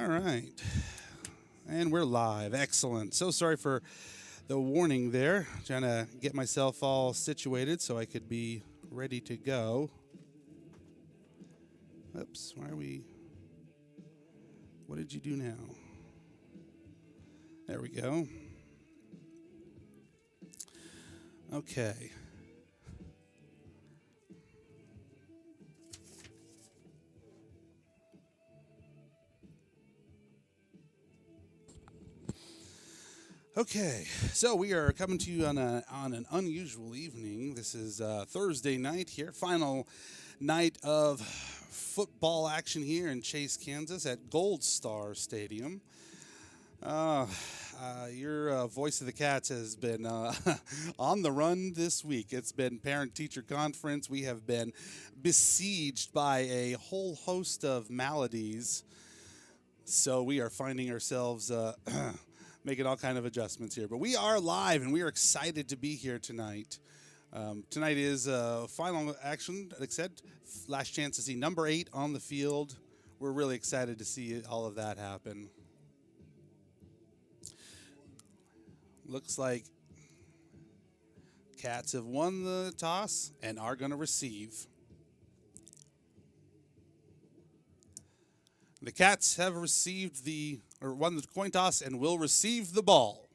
All right. And we're live. Excellent. So sorry for the warning there. Trying to get myself all situated so I could be ready to go. Oops, why are we... What did you do now? There we go. Okay. Okay, so we are coming to you on an unusual evening. This is Thursday night here, final night of football action here in Chase, Kansas at Gold Star Stadium. Your voice of the Cats has been on the run this week. It's been parent-teacher conference. We have been besieged by a whole host of maladies, so we are finding ourselves making all kind of adjustments here. But we are live, and we are excited to be here tonight. Tonight is final action, like I said, last chance to see number 8 on the field. We're really excited to see all of that happen. Looks like Cats have won the toss and are going to receive. The Cats have won the coin toss and will receive the ball.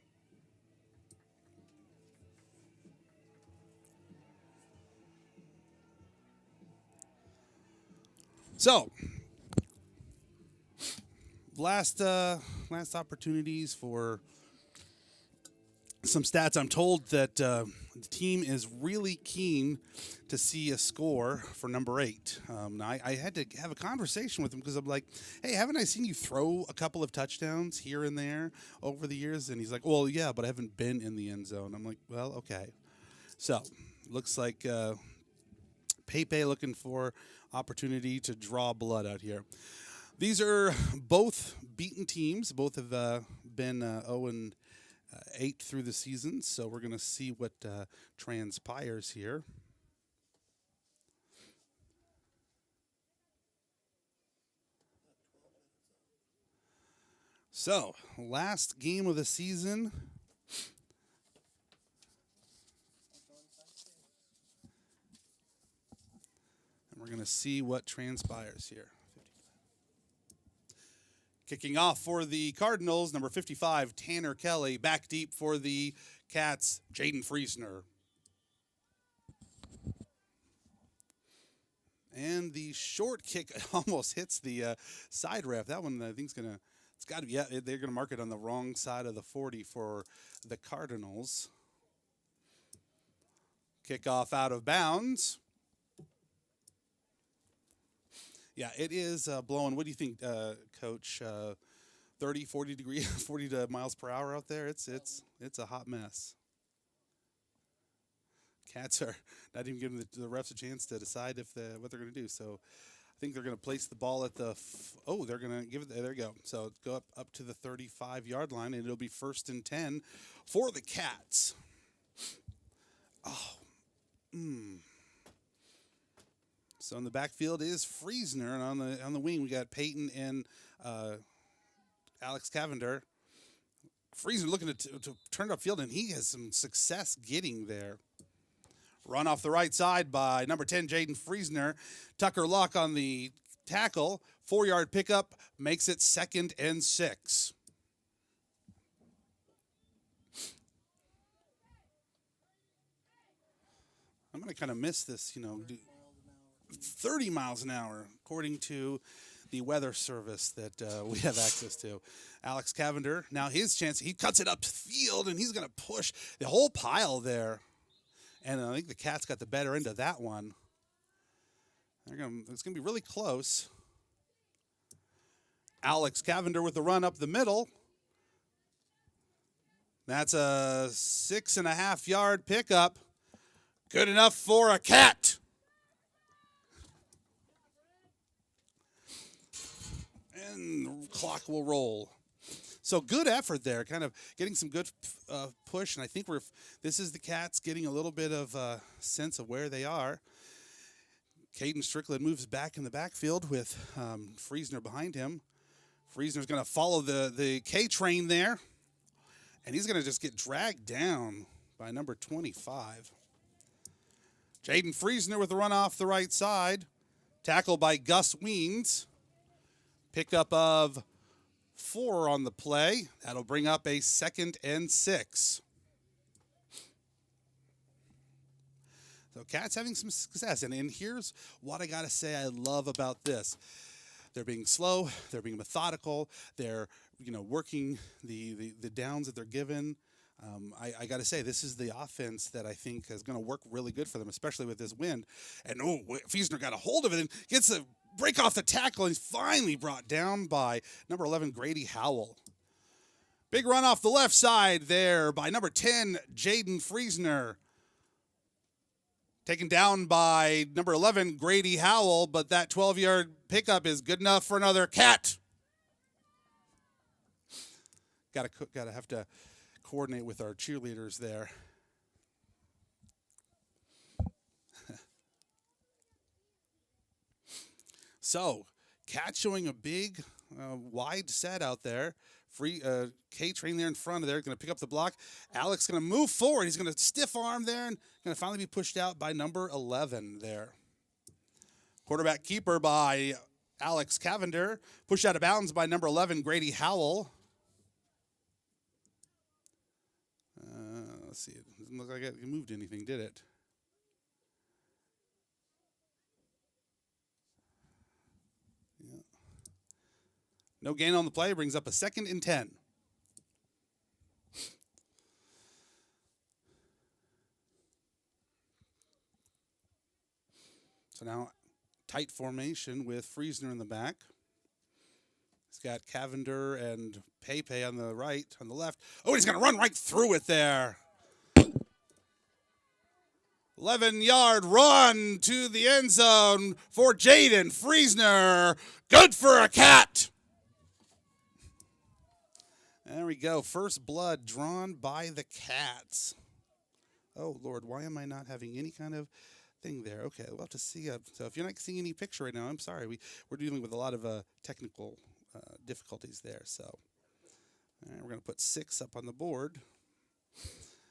So, last opportunities for some stats. I'm told that the team is really keen to see a score for number 8. I had to have a conversation with him because I'm like, hey, haven't I seen you throw a couple of touchdowns here and there over the years? And he's like, well, yeah, but I haven't been in the end zone. I'm like, well, okay. So, looks like Pepe looking for opportunity to draw blood out here. These are both beaten teams. Both have been 0-8 through the season, so we're going to see what transpires here. So, last game of the season. And we're going to see what transpires here. Kicking off for the Cardinals, number 55, Tanner Kelly. Back deep for the Cats, Jaden Friesner. And the short kick almost hits the side ref. That one, I think, it's got to be, yeah, they're going to mark it on the wrong side of the 40 for the Cardinals. Kickoff out of bounds. Yeah, it is blowing. What do you think, Coach? 30, 40 degrees, 40 miles per hour out there. It's a hot mess. Cats are not even giving the refs a chance to decide what they're going to do. So I think they're going to place the ball at the. They're going to give it. There you go. So go up to the 35-yard line, and it'll be 1st and 10 for the Cats. So in the backfield is Friesner, and on the wing we got Peyton and Alex Cavender. Friesner looking to turn it upfield, and he has some success getting there. Run off the right side by number 10, Jaden Friesner. Tucker Luck on the tackle. 4-yard pickup makes it 2nd and 6. I'm going to kind of miss this, 30 miles an hour, according to the weather service that we have access to. Alex Cavender, now his chance, he cuts it upfield, and he's going to push the whole pile there. And I think the Cats got the better end of that one. It's going to be really close. Alex Cavender with the run up the middle. That's a 6.5-yard pickup. Good enough for a Cat. And the clock will roll. So good effort there, kind of getting some good push, and I think this is the Cats getting a little bit of a sense of where they are. Caden Strickland moves back in the backfield with Friesner behind him. Friesner's going to follow the K train there, and he's going to just get dragged down by number 25. Jaden Friesner with the run off the right side. Tackle by Gus Weens. Pickup of 4 on the play. That'll bring up a 2nd and 6. So Cats having some success. And here's what I got to say I love about this. They're being slow. They're being methodical. They're, working the downs that they're given. I got to say, this is the offense that I think is going to work really good for them, especially with this wind. And, Fiesner got a hold of it and gets a break off the tackle. And he's finally brought down by number 11, Grady Howell. Big run off the left side there by number 10, Jaden Friesner. Taken down by number 11, Grady Howell, but that 12-yard pickup is good enough for another Cat. Gotta have to coordinate with our cheerleaders there. So, Cat showing a big, wide set out there. Free K-Train there in front of there, going to pick up the block. Alex going to move forward. He's going to stiff arm there and going to finally be pushed out by number 11 there. Quarterback keeper by Alex Cavender. Pushed out of bounds by number 11, Grady Howell. Let's see. It doesn't look like it moved anything, did it? No gain on the play, brings up a 2nd and 10. So now tight formation with Friesner in the back. He's got Cavender and Pepe on the right, on the left. Oh, he's going to run right through it there. 11-yard run to the end zone for Jaden Friesner. Good for a Cat. There we go. First blood drawn by the Cats. Oh, Lord, why am I not having any kind of thing there? Okay, we'll have to see. So if you're not seeing any picture right now, I'm sorry. We're dealing with a lot of technical difficulties there. So all right, we're going to put 6 up on the board.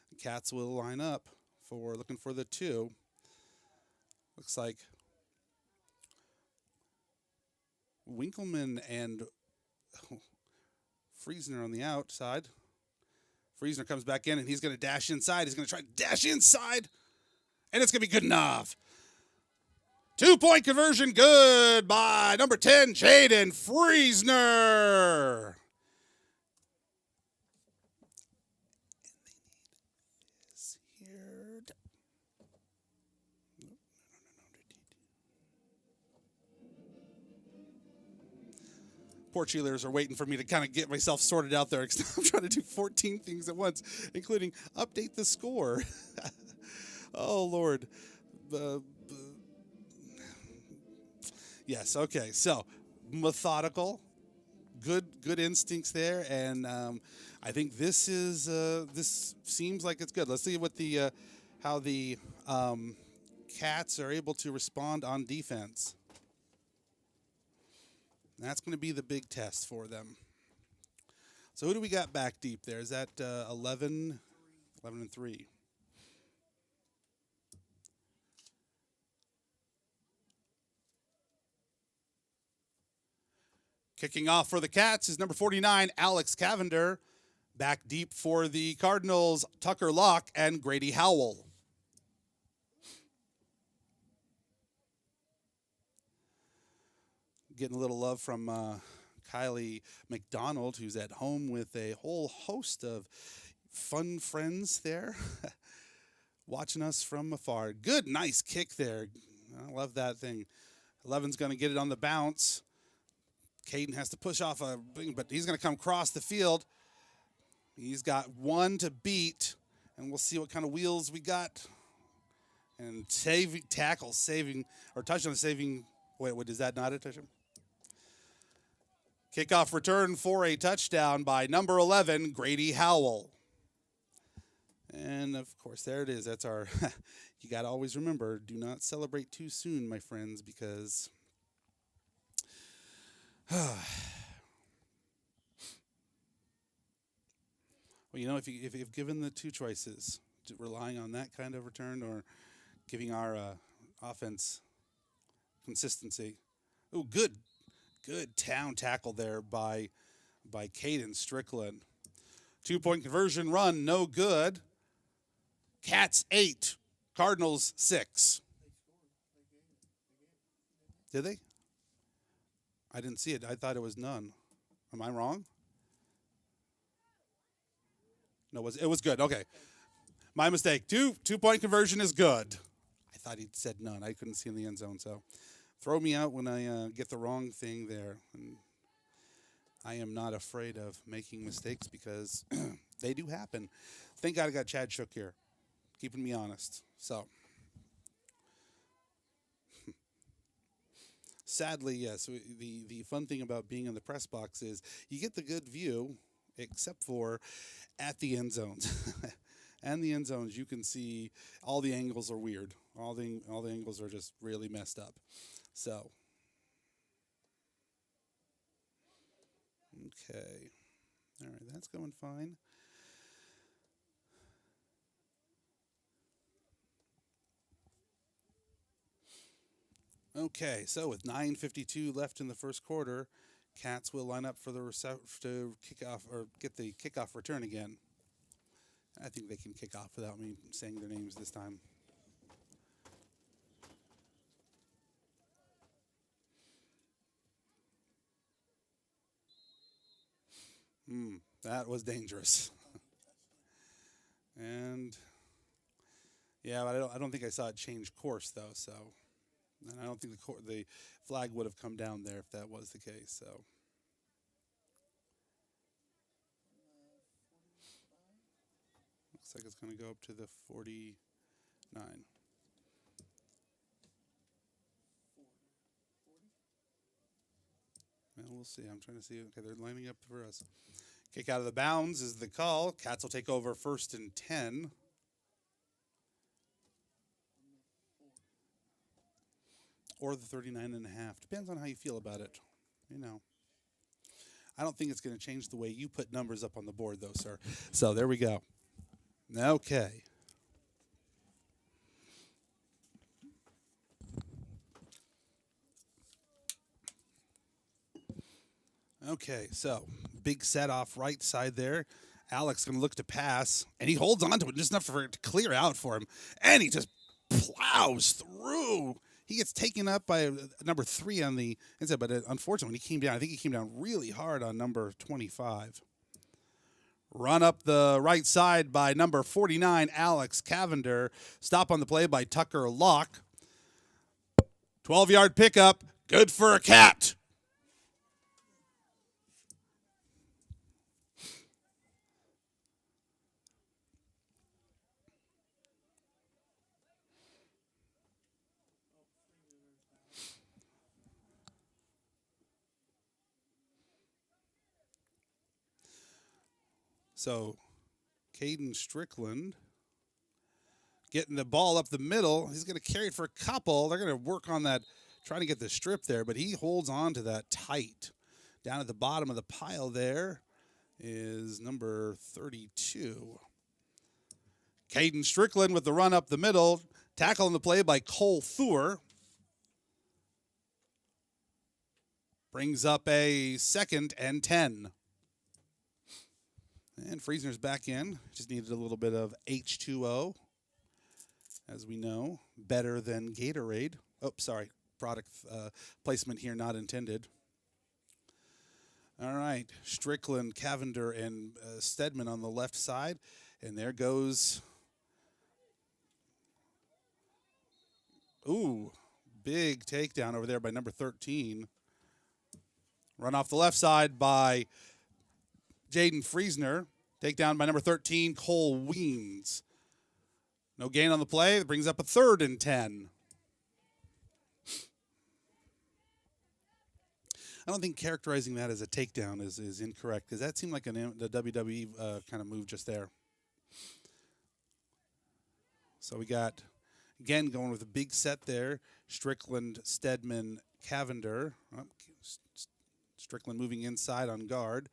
The Cats will line up for looking for the 2. Looks like Winkleman and Friesner on the outside. Friesner comes back in, and he's going to dash inside. He's going to try to dash inside, and it's going to be good enough. 2-point conversion good by number 10, Jaden Friesner. Poor cheerleaders are waiting for me to kind of get myself sorted out there because I'm trying to do 14 things at once, including update the score. Oh, Lord. Yes, okay. So, methodical, good instincts there, and I think this seems like it's good. Let's see what how the Cats are able to respond on defense. That's going to be the big test for them. So who do we got back deep there? Is that 11 and 3? Kicking off for the Cats is number 49, Alex Cavender. Back deep for the Cardinals, Tucker Locke and Grady Howell. Getting a little love from Kylie McDonald, who's at home with a whole host of fun friends there, watching us from afar. Good, nice kick there. I love that thing. 11's going to get it on the bounce. Caden has to push off but he's going to come across the field. He's got 1 to beat, and we'll see what kind of wheels we got. And touchdown saving. Wait, is that not a touchdown? Kickoff return for a touchdown by number 11, Grady Howell. And, of course, there it is. That's our – you got to always remember, do not celebrate too soon, my friends, because Well, if you've given the two choices, relying on that kind of return or giving our offense consistency. Oh, good town tackle there by Caden Strickland. 2-point conversion run, no good. Cats 8, Cardinals 6. Did they? I didn't see it. I thought it was none. Am I wrong? No, it was good. Okay. My mistake. 2-point conversion is good. I thought he said none. I couldn't see in the end zone, so throw me out when I get the wrong thing there. And I am not afraid of making mistakes because they do happen. Thank God I got Chad Shook here, keeping me honest. So, sadly, yes, the fun thing about being in the press box is you get the good view, except for at the end zones. And the end zones, you can see all the angles are weird. All the angles are just really messed up. So, okay. All right, that's going fine. Okay, so with 9:52 left in the first quarter, Cats will line up for to kick off or get the kickoff return again. I think they can kick off without me saying their names this time. That was dangerous. And yeah, but I don't think I saw it change course though. So, and I don't think the flag would have come down there if that was the case. So. Looks like it's going to go up to the 49. Well, we'll see. I'm trying to see. Okay, they're lining up for us. Kick out of the bounds is the call. Cats will take over 1st and 10. Or the 39 and a half. Depends on how you feel about it. I don't think it's going to change the way you put numbers up on the board, though, sir. So there we go. Okay. Okay, so big set off right side there. Alex going to look to pass, and he holds on to it just enough for it to clear out for him, and he just plows through. He gets taken up by number 3 on the inside, but unfortunately, when he came down, I think he came down really hard on number 25. Run up the right side by number 49, Alex Cavender. Stop on the play by Tucker Locke. 12-yard pickup. Good for a cat. So, Caden Strickland getting the ball up the middle. He's going to carry it for a couple. They're going to work on that, trying to get the strip there, but he holds on to that tight. Down at the bottom of the pile there is number 32. Caden Strickland with the run up the middle. Tackling the play by Cole Thur. Brings up a 2nd and 10. And Friesner's back in. Just needed a little bit of H2O. As we know, better than Gatorade. Oh, sorry. Product placement here not intended. All right. Strickland, Cavender, and Stedman on the left side. And there goes. Ooh, big takedown over there by number 13. Run off the left side by Jaden Friesner. Takedown by number 13, Cole Weens. No gain on the play. That brings up a 3rd and 10. I don't think characterizing that as a takedown is incorrect because that seemed like the WWE kind of move just there. So we got, again, going with a big set there. Strickland, Stedman, Cavender. Strickland moving inside on guard.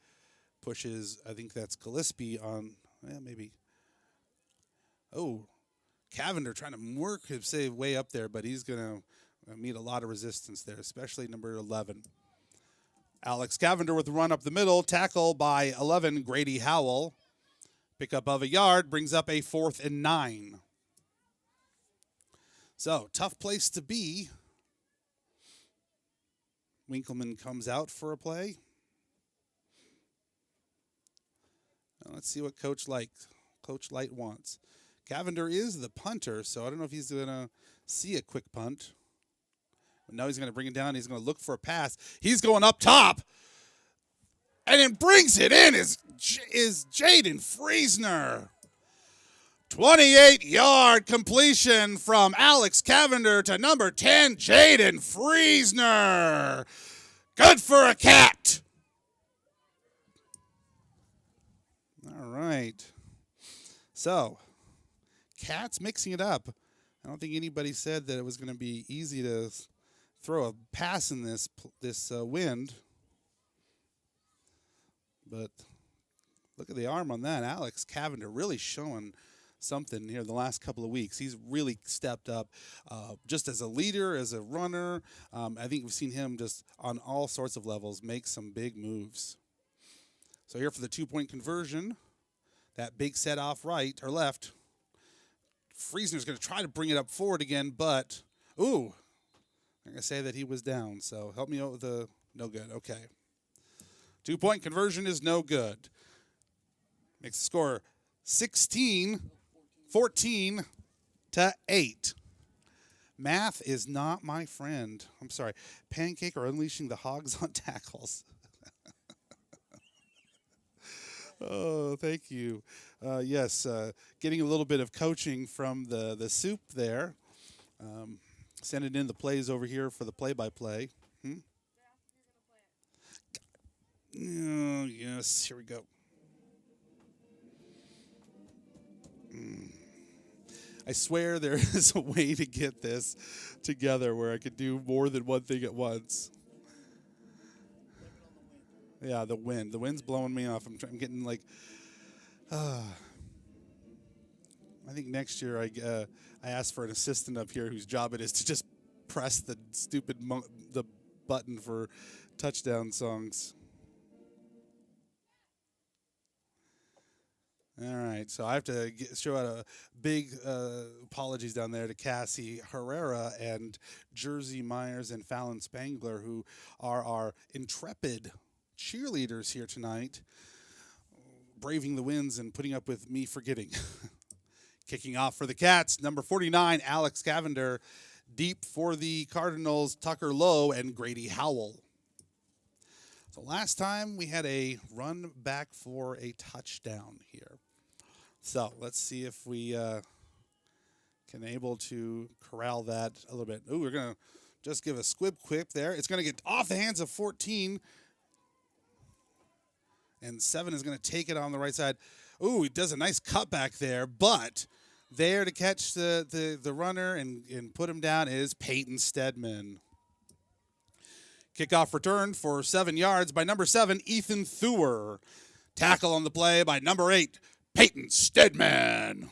Pushes, I think that's Gillespie on Yeah, maybe. Oh, Cavender trying to work his save way up there, but he's going to meet a lot of resistance there, especially number 11. Alex Cavender with the run up the middle. Tackle by 11, Grady Howell. Pick up of a yard, brings up a 4th and 9. So, tough place to be. Winkleman comes out for a play. Now let's see what Coach Light wants. Cavender is the punter, so I don't know if he's going to see a quick punt. But now he's going to bring it down. He's going to look for a pass. He's going up top. And then brings it in is Jaden Friesner. 28-yard completion from Alex Cavender to number 10, Jaden Friesner. Good for a cat. All right. So, Cats mixing it up. I don't think anybody said that it was going to be easy to throw a pass in this wind. But look at the arm on that. Alex Cavender really showing something here the last couple of weeks. He's really stepped up just as a leader, as a runner. I think we've seen him just on all sorts of levels make some big moves. So here for the 2-point conversion, that big set off right or left. Friesner's going to try to bring it up forward again, but, ooh, I'm going to say that he was down. So help me out with the no good. Okay. 2-point conversion is no good. Makes the score 14 to 8. Math is not my friend. I'm sorry. Pancake or unleashing the hogs on tackles. Oh, thank you. Yes, getting a little bit of coaching from the soup there. Sending in the plays over here for the play-by-play. Oh, yes, here we go. I swear there is a way to get this together where I could do more than one thing at once. Yeah, the wind. The wind's blowing me off. I'm getting like, I think next year I asked for an assistant up here whose job it is to just press the stupid the button for touchdown songs. All right, so I have to show out a big apologies down there to Cassie Herrera and Jersey Myers and Fallon Spangler, who are our intrepid cheerleaders here tonight, braving the winds and putting up with me forgetting. Kicking off for the Cats, number 49, Alex Cavender. Deep for the Cardinals, Tucker Lowe and Grady Howell. So last time we had a run back for a touchdown here. So let's see if we can able to corral that a little bit. Ooh, we're going to just give a squib quip there. It's going to get off the hands of 14. And 7 is going to take it on the right side. Ooh, he does a nice cutback there, but there to catch the runner and put him down is Peyton Stedman. Kickoff return for 7 yards by number 7, Ethan Thuer. Tackle on the play by number 8, Peyton Stedman.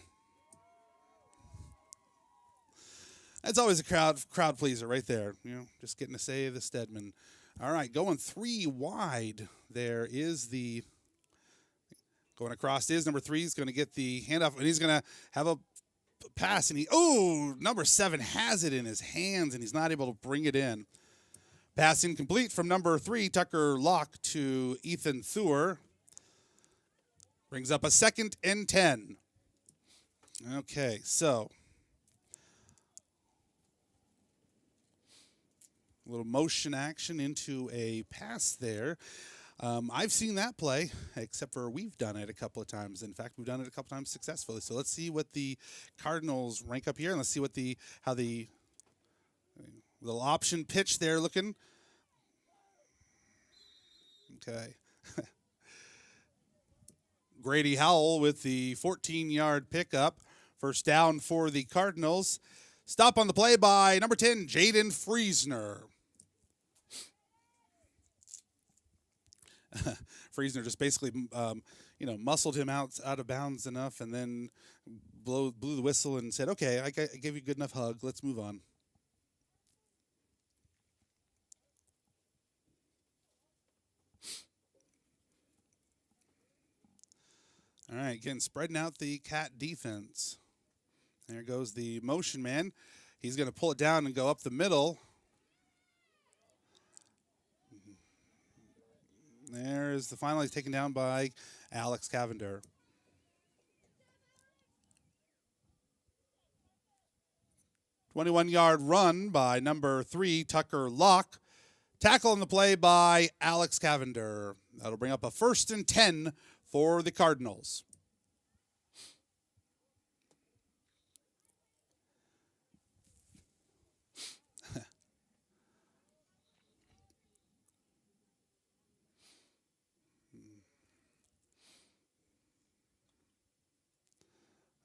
That's always a crowd pleaser right there. Just getting to say the Stedman. All right, going 3 wide. There is the going across is number 3. He's going to get the handoff, and he's going to have a pass. And number 7 has it in his hands, and he's not able to bring it in. Pass incomplete from number 3, Tucker Locke to Ethan Thuer. Brings up a 2nd and 10. Okay, so a little motion action into a pass there. I've seen that play, except for we've done it a couple of times. In fact, we've done it a couple of times successfully. So let's see what the Cardinals rank up here, and let's see what how the little option pitch there looking. Okay. Grady Howell with the 14-yard pickup. First down for the Cardinals. Stop on the play by number 10, Jaden Friesner. Friesner just basically, muscled him out of bounds enough, and then blew the whistle and said, "Okay, I gave you a good enough hug. Let's move on." All right, again, spreading out the Cat defense. There goes the motion man. He's going to pull it down and go up the middle. There's the final. He's taken down by Alex Cavender. 21-yard run by number 3, Tucker Locke. Tackle on the play by Alex Cavender. That'll bring up a 1st and 10 for the Cardinals.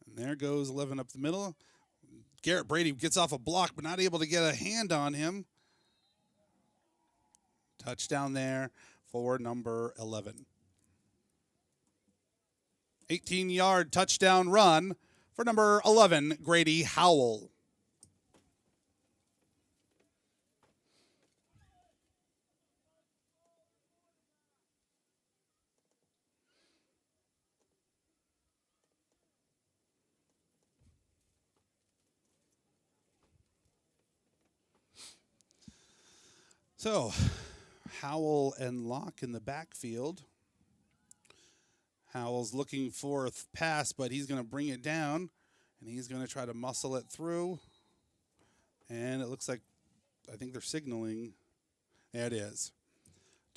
And there goes 11 up the middle. Garrett Brady gets off a block, but not able to get a hand on him. Touchdown there for number 11. 18-yard touchdown run for number 11, Grady Howell. So, Howell and Locke in the backfield. Howell's looking for a pass, but he's going to bring it down, and he's going to try to muscle it through. And it looks like, I think they're signaling. There it is.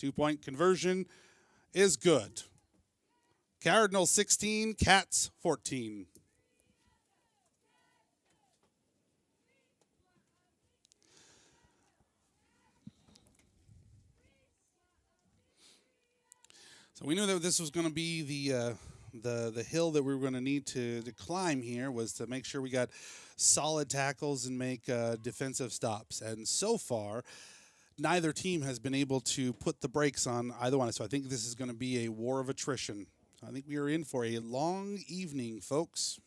2-point conversion is good. Cardinals 16, Cats 14. So we knew that this was going to be the hill that we were going to need to climb here, was to make sure we got solid tackles and make defensive stops. And so far, neither team has been able to put the brakes on either one. So I think this is going to be a war of attrition. I think we are in for a long evening, folks.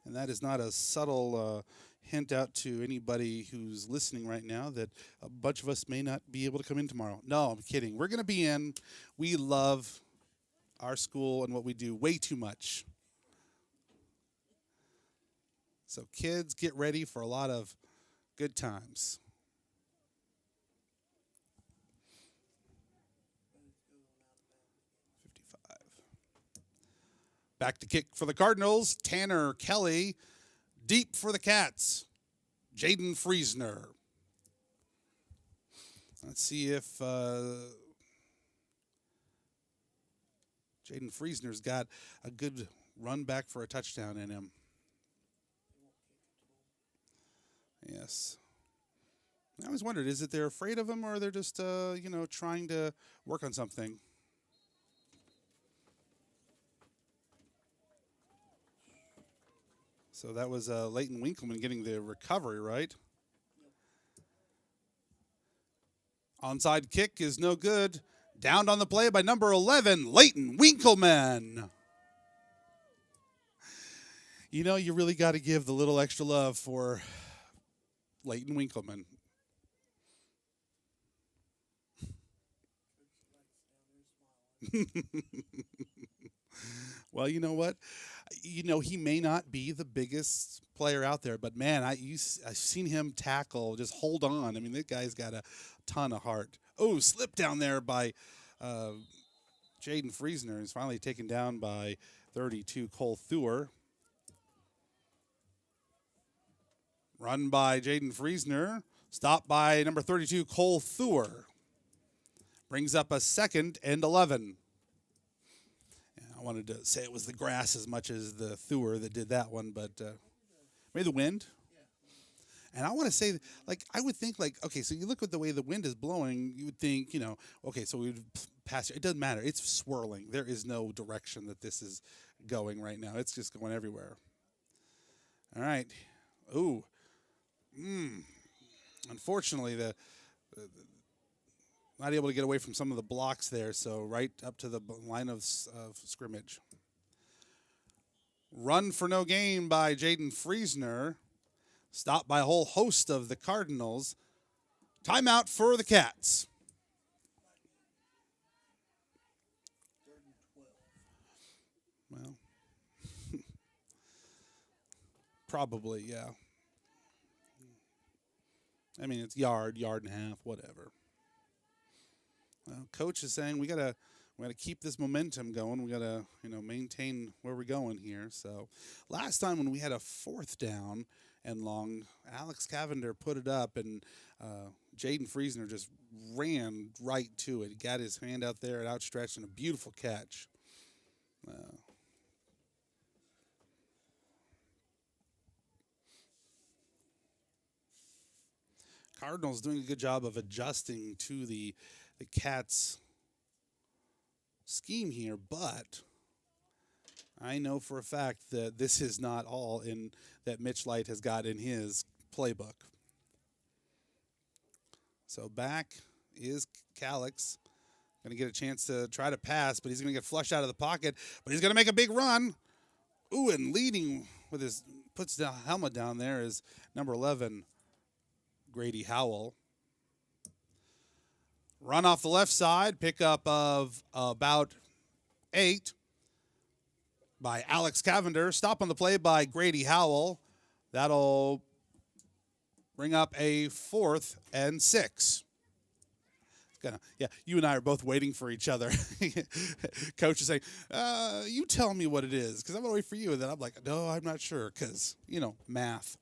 And that is not a subtle hint out to anybody who's listening right now that a bunch of us may not be able to come in tomorrow. No, I'm kidding. We're going to be in. We love our school and what we do way too much. So kids, get ready for a lot of good times. Back to kick for the Cardinals. Tanner Kelly. Deep for the Cats. Jaden Friesner. Let's see if Jaden Friesner's got a good run back for a touchdown in him. Yes. I always wondered, is it they're afraid of him, or they're just, trying to work on something? So that was Leighton Winkleman getting the recovery, right? Onside kick is no good. Downed on the play by number 11, Leighton Winkleman. You really got to give the little extra love for Leighton Winkleman. Well, you know what? He may not be the biggest player out there, but man, I've seen him tackle, just hold on. I mean, that guy's got a ton of heart. Oh, slip down there by Jaden Friesner. He's finally taken down by 32, Cole Thur. Run by Jaden Friesner. Stopped by number 32, Cole Thur. Brings up a 2nd and 11. I wanted to say it was the grass as much as the Thur that did that one, but maybe the wind. And I want to say, I would think, okay, so you look at the way the wind is blowing, you would think, okay, so we would pass. It doesn't matter. It's swirling. There is no direction that this is going right now. It's just going everywhere. All right. Ooh. Unfortunately, not able to get away from some of the blocks there, so right up to the line of scrimmage. Run for no gain by Jaden Friesner. Stopped by a whole host of the Cardinals. Timeout for the Cats. Well, probably, yeah. I mean, it's yard and a half, whatever. Well, coach is saying we gotta keep this momentum going. We gotta maintain where we're going here. So, last time when we had a 4th down and long, Alex Cavender put it up, and Jaden Friesner just ran right to it. He got his hand out there and outstretched, and a beautiful catch. Cardinals doing a good job of adjusting to the Cats' scheme here, but I know for a fact that this is not all in that Mitch Light has got in his playbook. So back is Calix. Going to get a chance to try to pass, but he's going to get flushed out of the pocket, but he's going to make a big run. Ooh, and leading with his, puts the helmet down there is number 11, Grady Howell. Run off the left side, pickup of about 8 by Alex Cavender. Stop on the play by Grady Howell. That'll bring up a 4th and 6. You and I are both waiting for each other. Coach is saying, you tell me what it is, because I'm going to wait for you. And then I'm like, no, I'm not sure, because, math.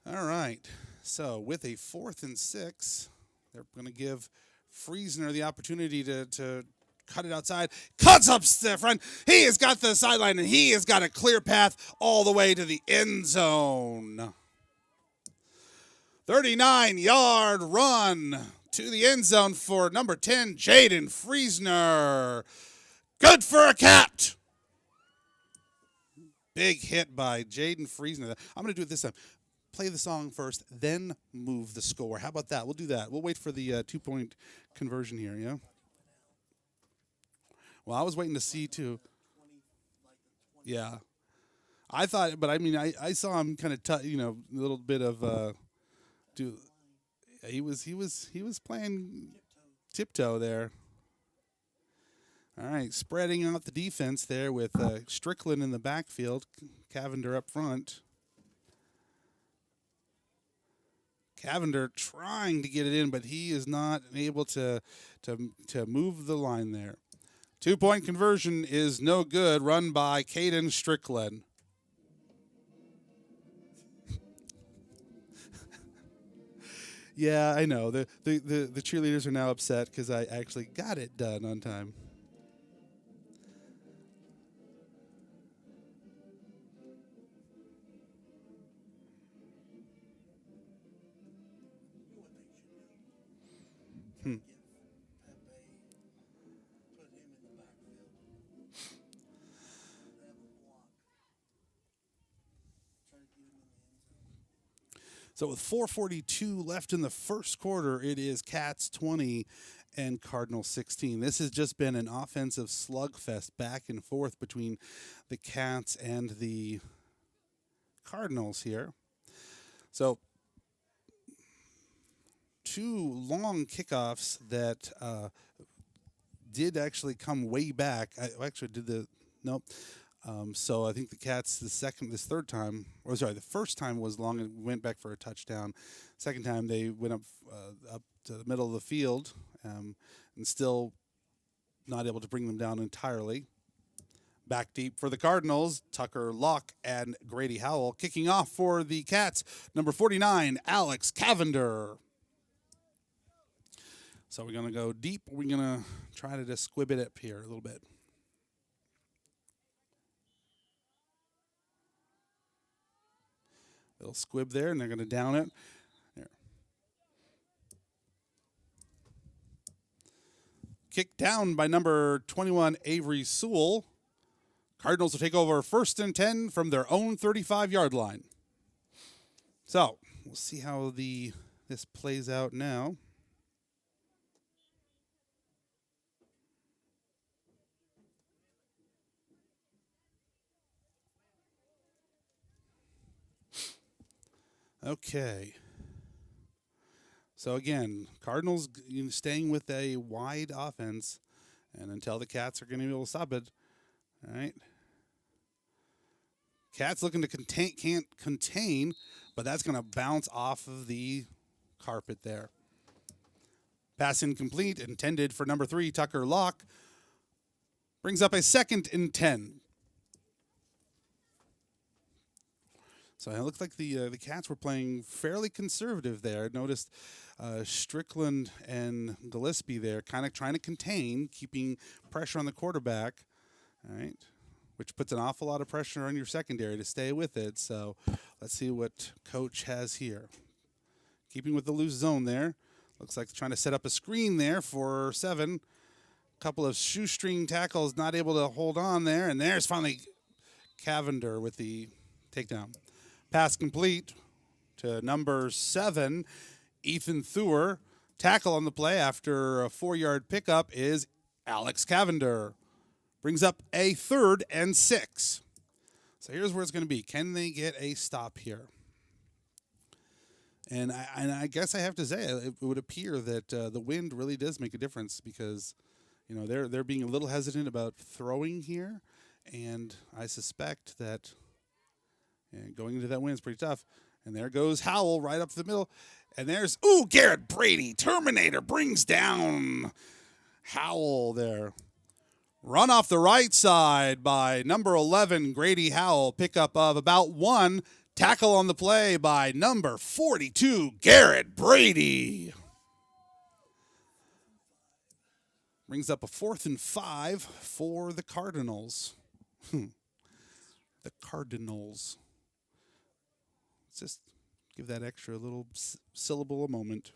All right. So with a 4th and 6, they're going to give Friesner the opportunity to cut it outside. Cuts up the front. He has got the sideline, and he has got a clear path all the way to the end zone. 39-yard run to the end zone for number 10, Jaden Friesner. Good for a cat. Big hit by Jaden Friesner. I'm going to do it this time. Play the song first, then move the score. How about that? We'll do that. We'll wait for the 2-point conversion here, yeah? Well, I was waiting to see, too. Yeah. I thought, but I mean, I saw him kind of, a little bit of, he was playing tiptoe there. All right, spreading out the defense there with Strickland in the backfield, Cavender up front. Cavender trying to get it in, but he is not able to move the line there. 2-point conversion is no good. Run by Caden Strickland. Yeah, I know. The cheerleaders are now upset because I actually got it done on time. So with 4:42 left in the first quarter, it is Cats 20 and Cardinals 16. This has just been an offensive slugfest back and forth between the Cats and the Cardinals here. So 2 long kickoffs that did actually come way back. I actually did the nope. So I think the Cats the first time was long and went back for a touchdown. Second time they went up to the middle of the field and still not able to bring them down entirely. Back deep for the Cardinals, Tucker Locke and Grady Howell. Kicking off for the Cats, number 49, Alex Cavender. So we're going to go deep. We're going to try to just squib it up here a little bit. Little squib there, and they're going to down it. There. Kicked down by number 21, Avery Sewell. Cardinals will take over 1st and 10 from their own 35-yard line. So we'll see how this plays out now. Okay. So again, Cardinals staying with a wide offense, and until the Cats are going to be able to stop it. All right. Cats looking to contain, can't contain, but that's going to bounce off of the carpet there. Pass incomplete, intended for number 3, Tucker Locke. Brings up a 2nd and 10. So it looked like the Cats were playing fairly conservative there. I noticed Strickland and Gillespie there kind of trying to contain, keeping pressure on the quarterback. All right. Which puts an awful lot of pressure on your secondary to stay with it. So let's see what Coach has here. Keeping with the loose zone there. Looks like trying to set up a screen there for 7. Couple of shoestring tackles not able to hold on there. And there's finally Cavender with the takedown. Pass complete to number 7, Ethan Thur. Tackle on the play after a 4-yard pickup is Alex Cavender. Brings up a 3rd and 6. So here's where it's going to be. Can they get a stop here? And I guess I have to say it would appear that the wind really does make a difference because, they're being a little hesitant about throwing here, and I suspect that going into that wind is pretty tough. And there goes Howell right up the middle, and there's Garrett Brady, Terminator brings down Howell there. Run off the right side by number 11, Grady Howell. Pickup of about 1. Tackle on the play by number 42, Garrett Brady. Brings up a 4th and 5 for the Cardinals. The Cardinals. Let's just give that extra little syllable a moment.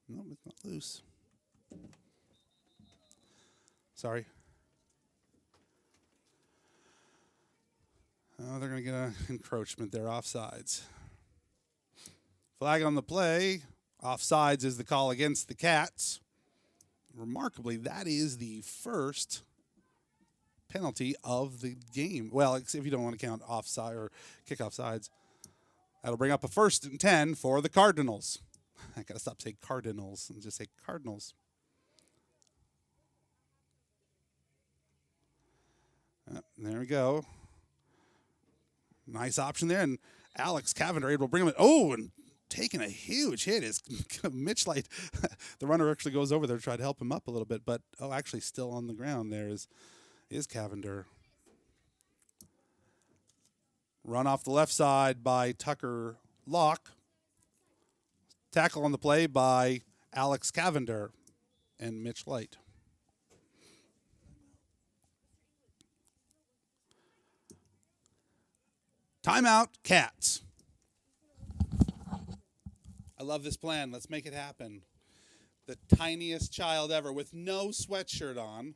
No, it's not loose. Sorry. Oh, they're going to get an encroachment there, offsides. Flag on the play. Offsides is the call against the Cats. Remarkably, that is the first penalty of the game. Well, if you don't want to count offside or kickoff sides. That'll bring up a 1st and 10 for the Cardinals. I got to stop saying Cardinals and just say Cardinals. There we go. Nice option there. And Alex Cavender able to bring him in. Oh, and taking a huge hit is Mitch Light. The runner actually goes over there to try to help him up a little bit. But, actually still on the ground there is Cavender. Run off the left side by Tucker Locke. Tackle on the play by Alex Cavender and Mitch Light. Timeout, Cats. I love this plan. Let's make it happen. The tiniest child ever with no sweatshirt on.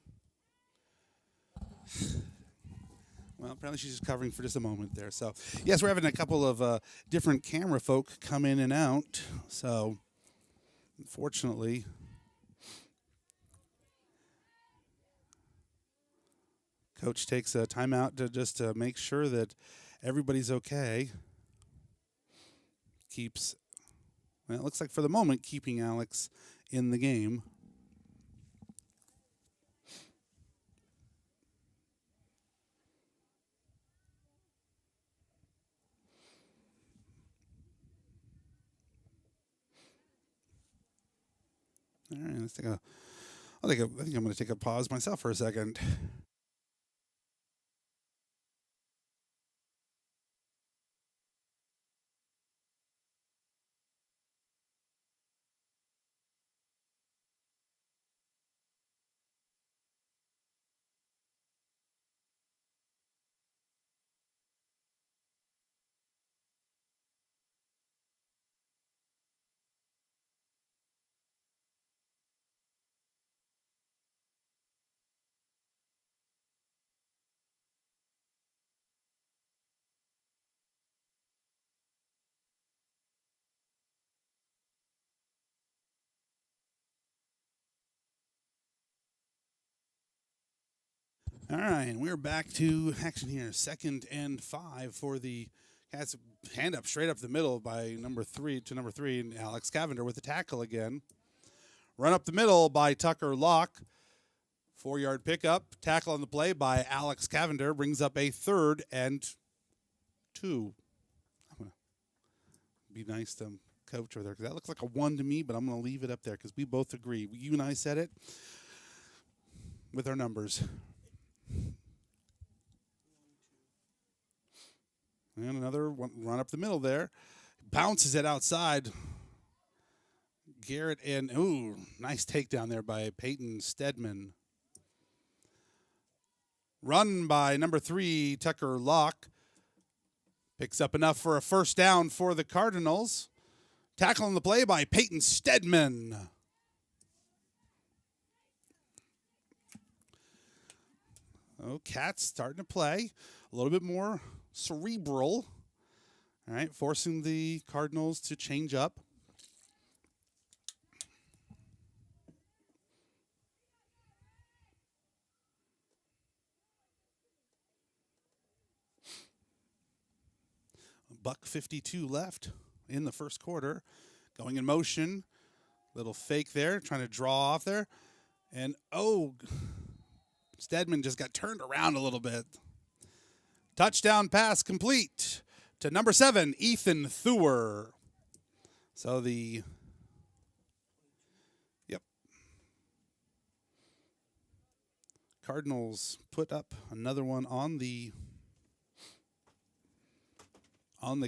Well, apparently she's just covering for just a moment there. So, yes, we're having a couple of different camera folk come in and out. So, unfortunately, Coach takes a timeout to just make sure that everybody's okay. Keeps, well, it looks like for the moment, keeping Alex in the game. All right, let's take a. I think I'm going to take a pause myself for a second. All right, we're back to action here. 2nd and 5 for the Cats. Hand up straight up the middle by number 3 to number 3, and Alex Cavender with the tackle again. Run up the middle by Tucker Locke. 4-yard pickup. Tackle on the play by Alex Cavender brings up a 3rd and 2. I'm going to be nice to coach over there because that looks like a 1 to me, but I'm going to leave it up there because we both agree. You and I said it with our numbers. And another one, run up the middle there. Bounces it outside. Garrett and, ooh, nice takedown there by Peyton Stedman. Run by number 3, Tucker Locke. Picks up enough for a 1st down for the Cardinals. Tackle on the play by Peyton Stedman. Oh, Cats starting to play a little bit more cerebral. All right, forcing the Cardinals to change up. $1:52 left in the 1st quarter. Going in motion. Little fake there, trying to draw off there. And, oh, Stedman just got turned around a little bit. Touchdown pass complete to number 7, Ethan Thur. So Cardinals put up another one on the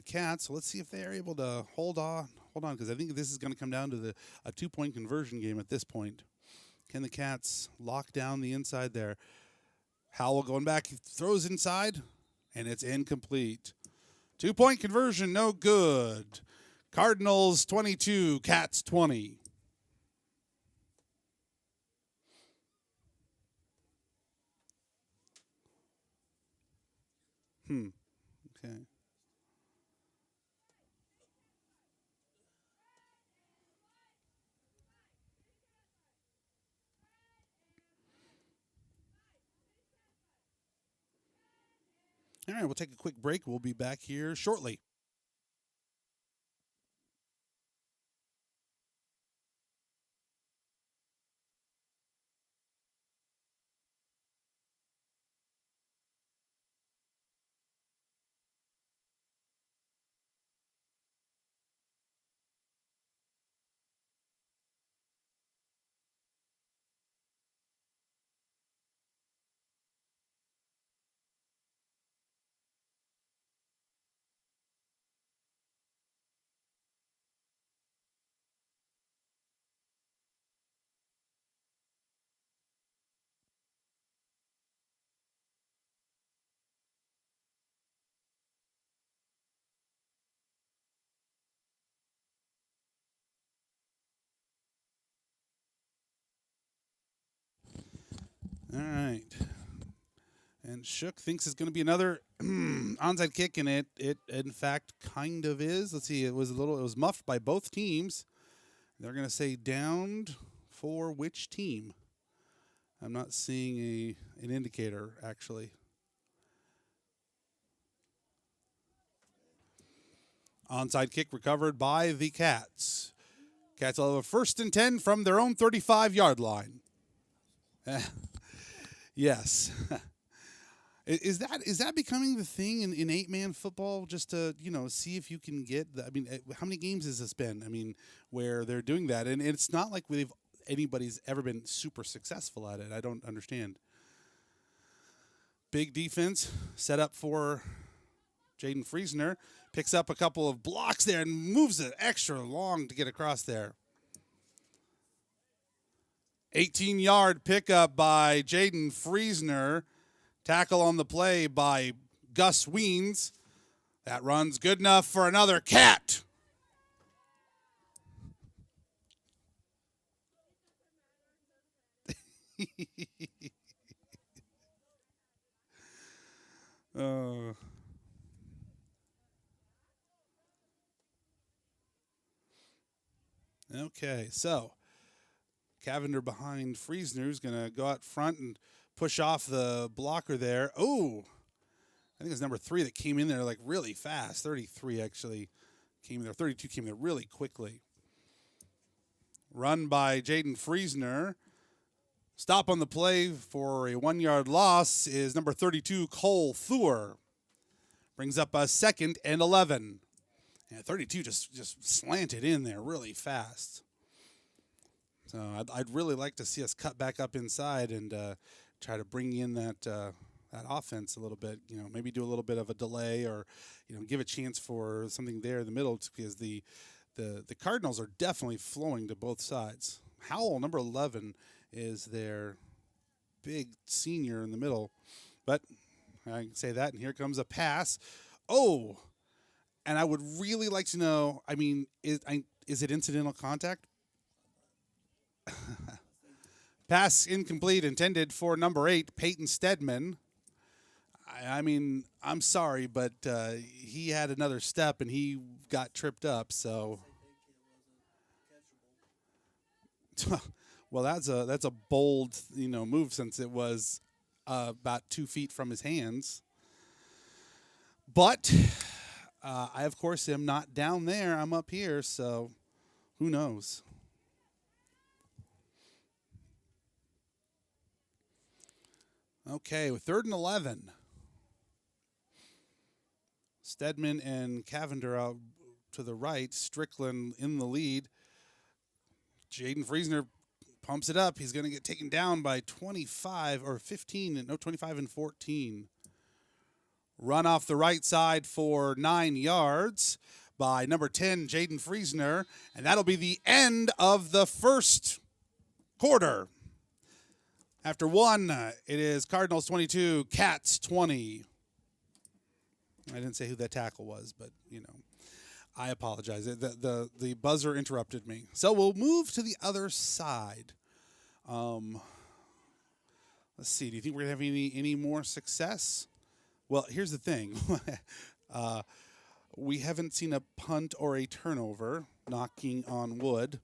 Cats. So let's see if they're able to hold on, because I think this is going to come down to a 2-point conversion game at this point. Can the Cats lock down the inside there? Howell going back, he throws inside, and it's incomplete. 2-point conversion, no good. Cardinals 22, Cats 20. Okay. All right, we'll take a quick break. We'll be back here shortly. All right. And Shook thinks it's going to be another onside kick, and it in fact kind of is. Let's see, it was muffed by both teams. They're going to say downed for which team? I'm not seeing an indicator actually. Onside kick recovered by the Cats. Cats will have a 1st and 10 from their own 35-yard line. Yes. Is that becoming the thing in 8-man football? Just to see if you can get. How many games has this been? Where they're doing that, and it's not like anybody's ever been super successful at it. I don't understand. Big defense set up for Jaden Friesner. Picks up a couple of blocks there and moves it extra long to get across there. 18-yard pickup by Jaden Friesner. Tackle on the play by Gus Weens. That run's good enough for another Cat. Okay, so Cavender behind Friesner is going to go out front and push off the blocker there. Oh, I think it's number 3 that came in there like really fast. 33 actually came there. 32 came there really quickly. Run by Jaden Friesner. Stop on the play for a 1-yard loss is number 32, Cole Thur. Brings up a 2nd and 11. Yeah, 32 just slanted in there really fast. So I'd really like to see us cut back up inside and try to bring in that offense a little bit. You know, maybe do a little bit of a delay or, you know, give a chance for something there in the middle because the Cardinals are definitely flowing to both sides. Howell, number 11, is their big senior in the middle. But I can say that, and here comes a pass. Oh, and I would really like to know, I mean, is it incidental contact? Pass incomplete, intended for number 8, Peyton Stedman. I mean, I'm sorry, but he had another step, and he got tripped up, so... Well, that's a bold, you know, move since it was about 2 feet from his hands. But I, of course, am not down there. I'm up here, so who knows? Okay, with 3rd and 11. Stedman and Cavender out to the right. Strickland in the lead. Jaden Friesner pumps it up. He's going to get taken down by 25 or 15. No, 25 and 14. Run off the right side for 9 yards by number 10, Jaden Friesner. And that'll be the end of the first quarter. After 1, it is Cardinals 22, Cats 20. I didn't say who that tackle was, but, you know. I apologize. The buzzer interrupted me. So we'll move to the other side. Let's see. Do you think we're going to have any more success? Well, here's the thing. We haven't seen a punt or a turnover, knocking on wood.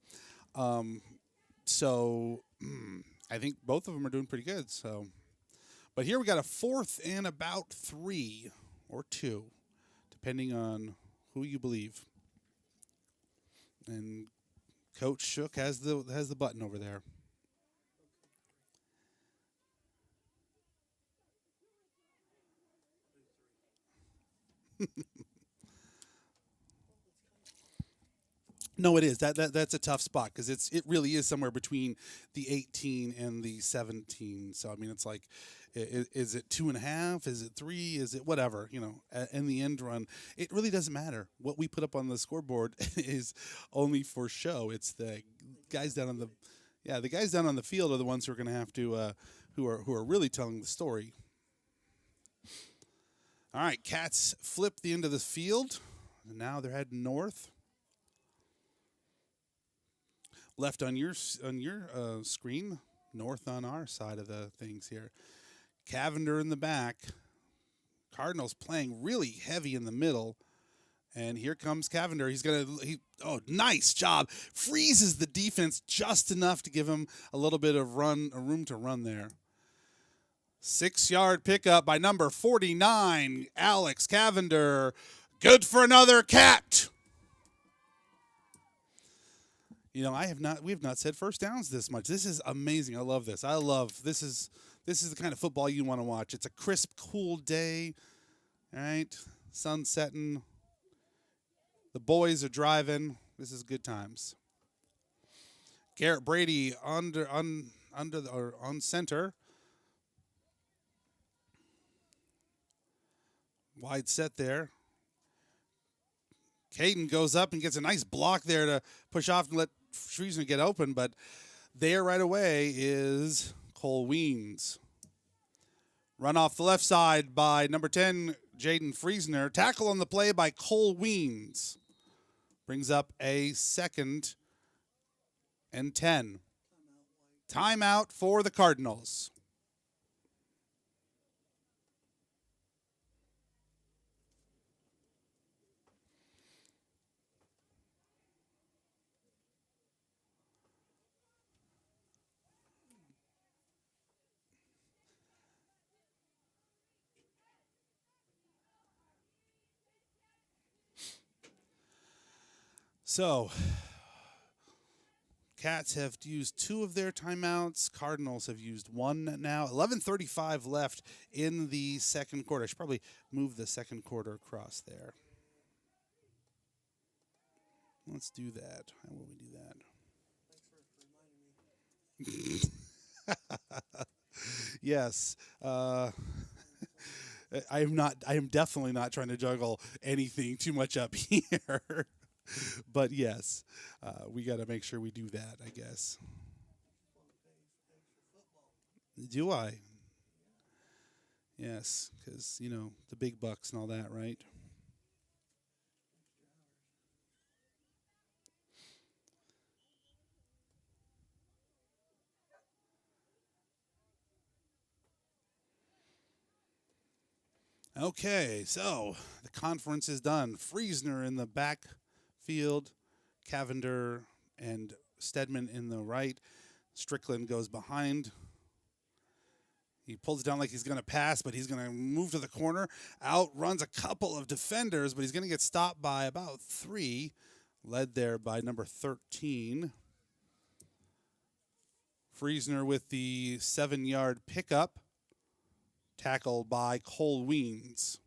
So I think both of them are doing pretty good. So, but here we got a 4th and about 3 or 2, depending on who you believe. And Coach Shook has the button over there. No, it is. That's a tough spot because it really is somewhere between the 18 and the 17. So I mean, it's like, is it 2.5? Is it 3? Is it whatever? You know, in the end run, it really doesn't matter. What we put up on the scoreboard is only for show. It's the guys down on the guys down on the field are the ones who are going to have to who are really telling the story. All right, Cats flip the end of the field, and now they're heading north. Left on your screen, north on our side of the things here. Cavender in the back. Cardinals playing really heavy in the middle. And here comes Cavender. Nice job. Freezes the defense just enough to give him a little bit of room to run there. 6-yard pickup by number 49, Alex Cavender. Good for another Cat. You know, we have not said first downs this much. This is amazing. I love this. This is the kind of football you want to watch. It's a crisp, cool day. All right. Sun setting. The boys are driving. This is good times. Garrett Brady on center. Wide set there. Caden goes up and gets a nice block there to push off and let Friesner get open, but there right away is Cole Weens. Run off the left side by number 10, Jaden Friesner. Tackle on the play by Cole Weens. Brings up a 2nd and 10. Timeout for the Cardinals. So, Cats have used 2 of their timeouts. Cardinals have used 1 now. 11:35 left in the second quarter. I should probably move the second quarter across there. Let's do that. How will we do that? Yes. I am not. I am definitely not trying to juggle anything too much up here. But yes, we got to make sure we do that, I guess. Do I? Yes, because, the big bucks and all that, right? Okay, so the conference is done. Friesner in the backfield, Cavender and Stedman in the right. Strickland goes behind. He pulls it down like he's going to pass, but he's going to move to the corner. Outruns a couple of defenders, but he's going to get stopped by about 3, led there by number 13. Friesner with the 7-yard pickup, tackled by Cole Weens.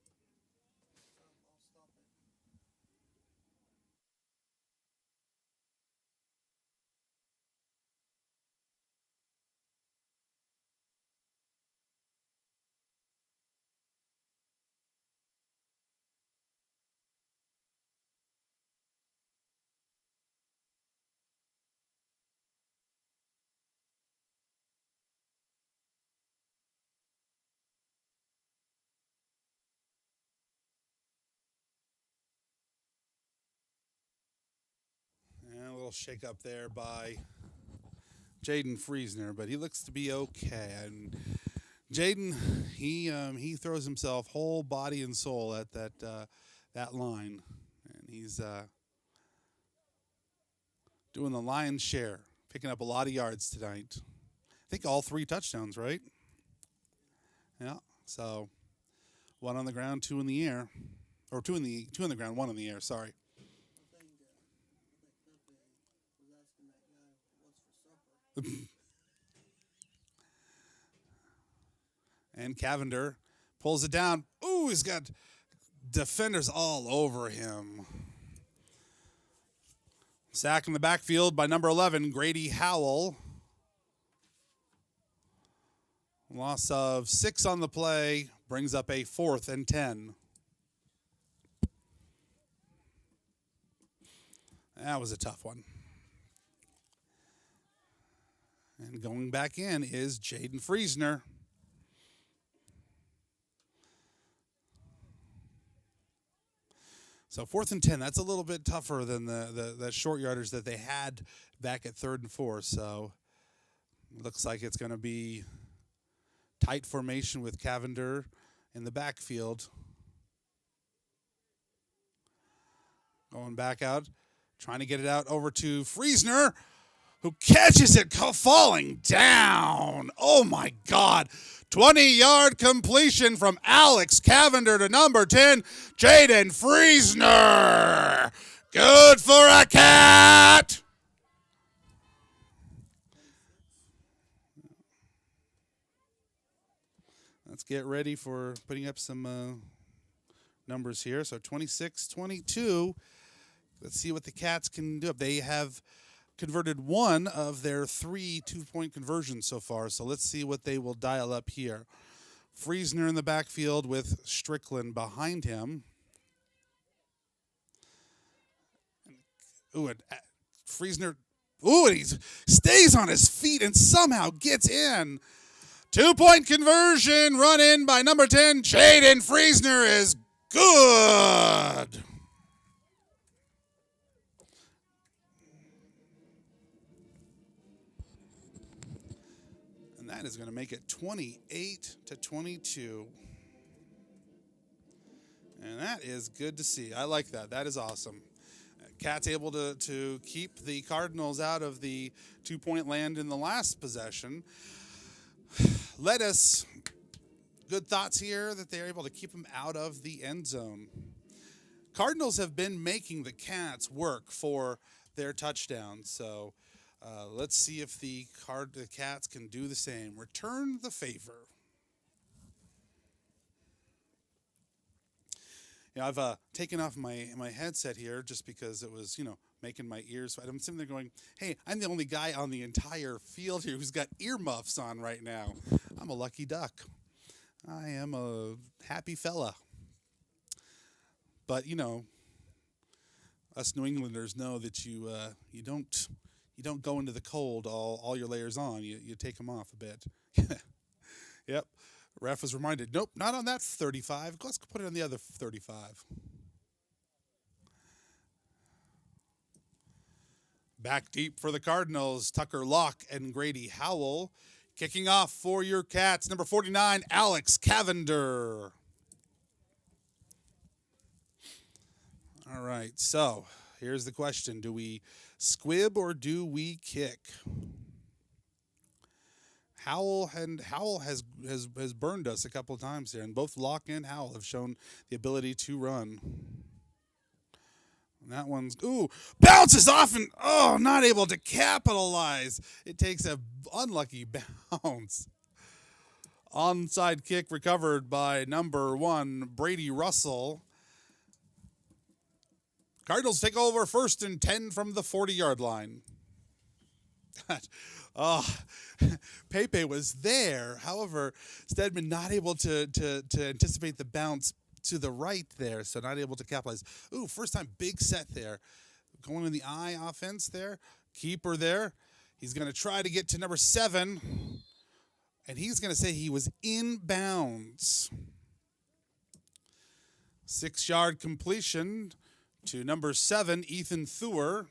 And a little shake up there by Jaden Friesner, but he looks to be okay. And Jaden, he throws himself whole body and soul at that line, and he's doing the lion's share, picking up a lot of yards tonight. I think all 3 touchdowns, right? Yeah. So 1 on the ground, 2 in the air, or 2 on the ground, 1 in the air. Sorry. And Cavender pulls it down. Ooh, he's got defenders all over him. Sack in the backfield by number 11, Grady Howell. Loss of 6 on the play brings up a 4th and 10. That was a tough one. And going back in is Jaden Friesner. So 4th and 10, that's a little bit tougher than the short yarders that they had back at 3rd and 4. So it looks like it's going to be tight formation with Cavender in the backfield. Going back out, trying to get it out over to Friesner, who catches it falling down. Oh, my God. 20-yard completion from Alex Cavender to number 10, Jaden Friesner. Good for a Cat. Let's get ready for putting up some numbers here. So 26-22. Let's see what the Cats can do. They have converted 1 of their 3 2-point conversions so far. So let's see what they will dial up here. Friesner in the backfield with Strickland behind him. Ooh, and Friesner, and he stays on his feet and somehow gets in. 2-point conversion run in by number 10, Jaden Friesner is good. That is going to make it 28-22. And that is good to see. I like that. That is awesome. Cat's able to keep the Cardinals out of the 2-point land in the last possession. Good thoughts here that they're able to keep them out of the end zone. Cardinals have been making the Cats work for their touchdowns. So let's see if the Cats can do the same. Return the favor. Yeah, I've taken off my headset here just because it was, making my ears. So I'm sitting there going, hey, I'm the only guy on the entire field here who's got earmuffs on right now. I'm a lucky duck. I am a happy fella. But, us New Englanders know that you don't go into the cold all your layers on. You take them off a bit. Yep. Ref was reminded, nope, not on that 35. Let's put it on the other 35. Back deep for the Cardinals, Tucker Locke and Grady Howell. Kicking off for your Cats, number 49, Alex Cavender. All right, so here's the question. Do we squib or do we kick? Howell has burned us a couple of times here, and both Locke and Howell have shown the ability to run. And that one's, bounces off and, not able to capitalize. It takes a unlucky bounce. Onside kick recovered by number 1, Brady Russell. Cardinals take over 1st and 10 from the 40-yard line. Pepe was there. However, Stedman not able to anticipate the bounce to the right there, so not able to capitalize. First time big set there. Going in the eye offense there. Keeper there. He's going to try to get to number 7, and he's going to say he was in bounds. 6-yard completion to number 7, Ethan Thuer.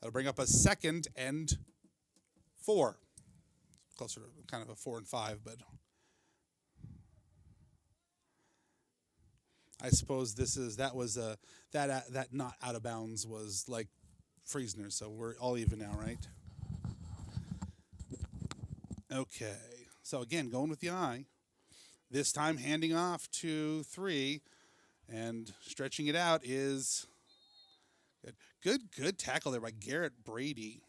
That'll bring up a 2nd and 4. Closer to kind of a 4 and 5, but I suppose that not out of bounds was like Friesner, so we're all even now, right? Okay. So again, going with the eye. This time handing off to 3 and stretching it out is good tackle there by Garrett Brady.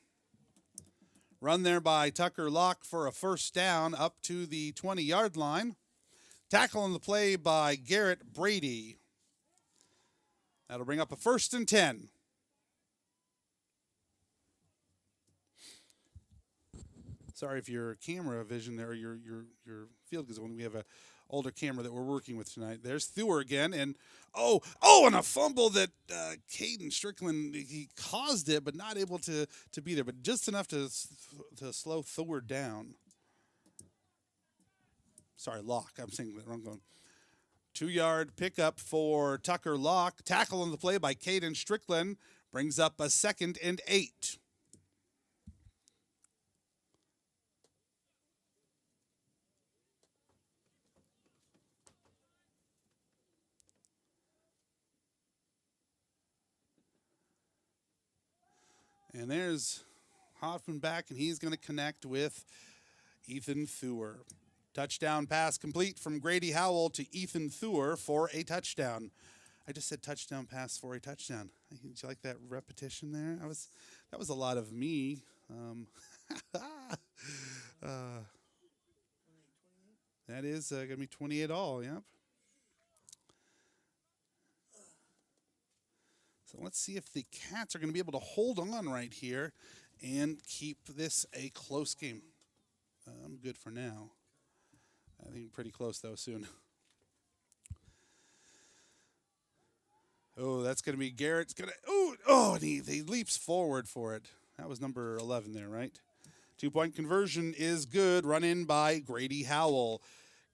Run there by Tucker Locke for a 1st down up to the 20-yard line. Tackle on the play by Garrett Brady. That'll bring up a 1st and 10. Sorry if your camera vision there, or your field goes on. We have a older camera that we're working with tonight. There's Thuer again, and and a fumble that Caden Strickland, he caused it, but not able to be there, but just enough to slow Thuer down. Sorry, Locke. I'm saying that wrong. Going 2-yard pickup for Tucker Locke. Tackle on the play by Caden Strickland brings up a 2nd and 8. And there's Hoffman back, and he's going to connect with Ethan Thuer. Touchdown pass complete from Grady Howell to Ethan Thuer for a touchdown. I just said touchdown pass for a touchdown. Did you like that repetition there? That was a lot of me. That is going to be 28 all, yep. So let's see if the Cats are going to be able to hold on right here and keep this a close game. I'm good for now. I think pretty close, though, soon. That's going to be Garrett's going to... and he leaps forward for it. That was number 11 there, right? 2-point conversion is good. Run in by Grady Howell.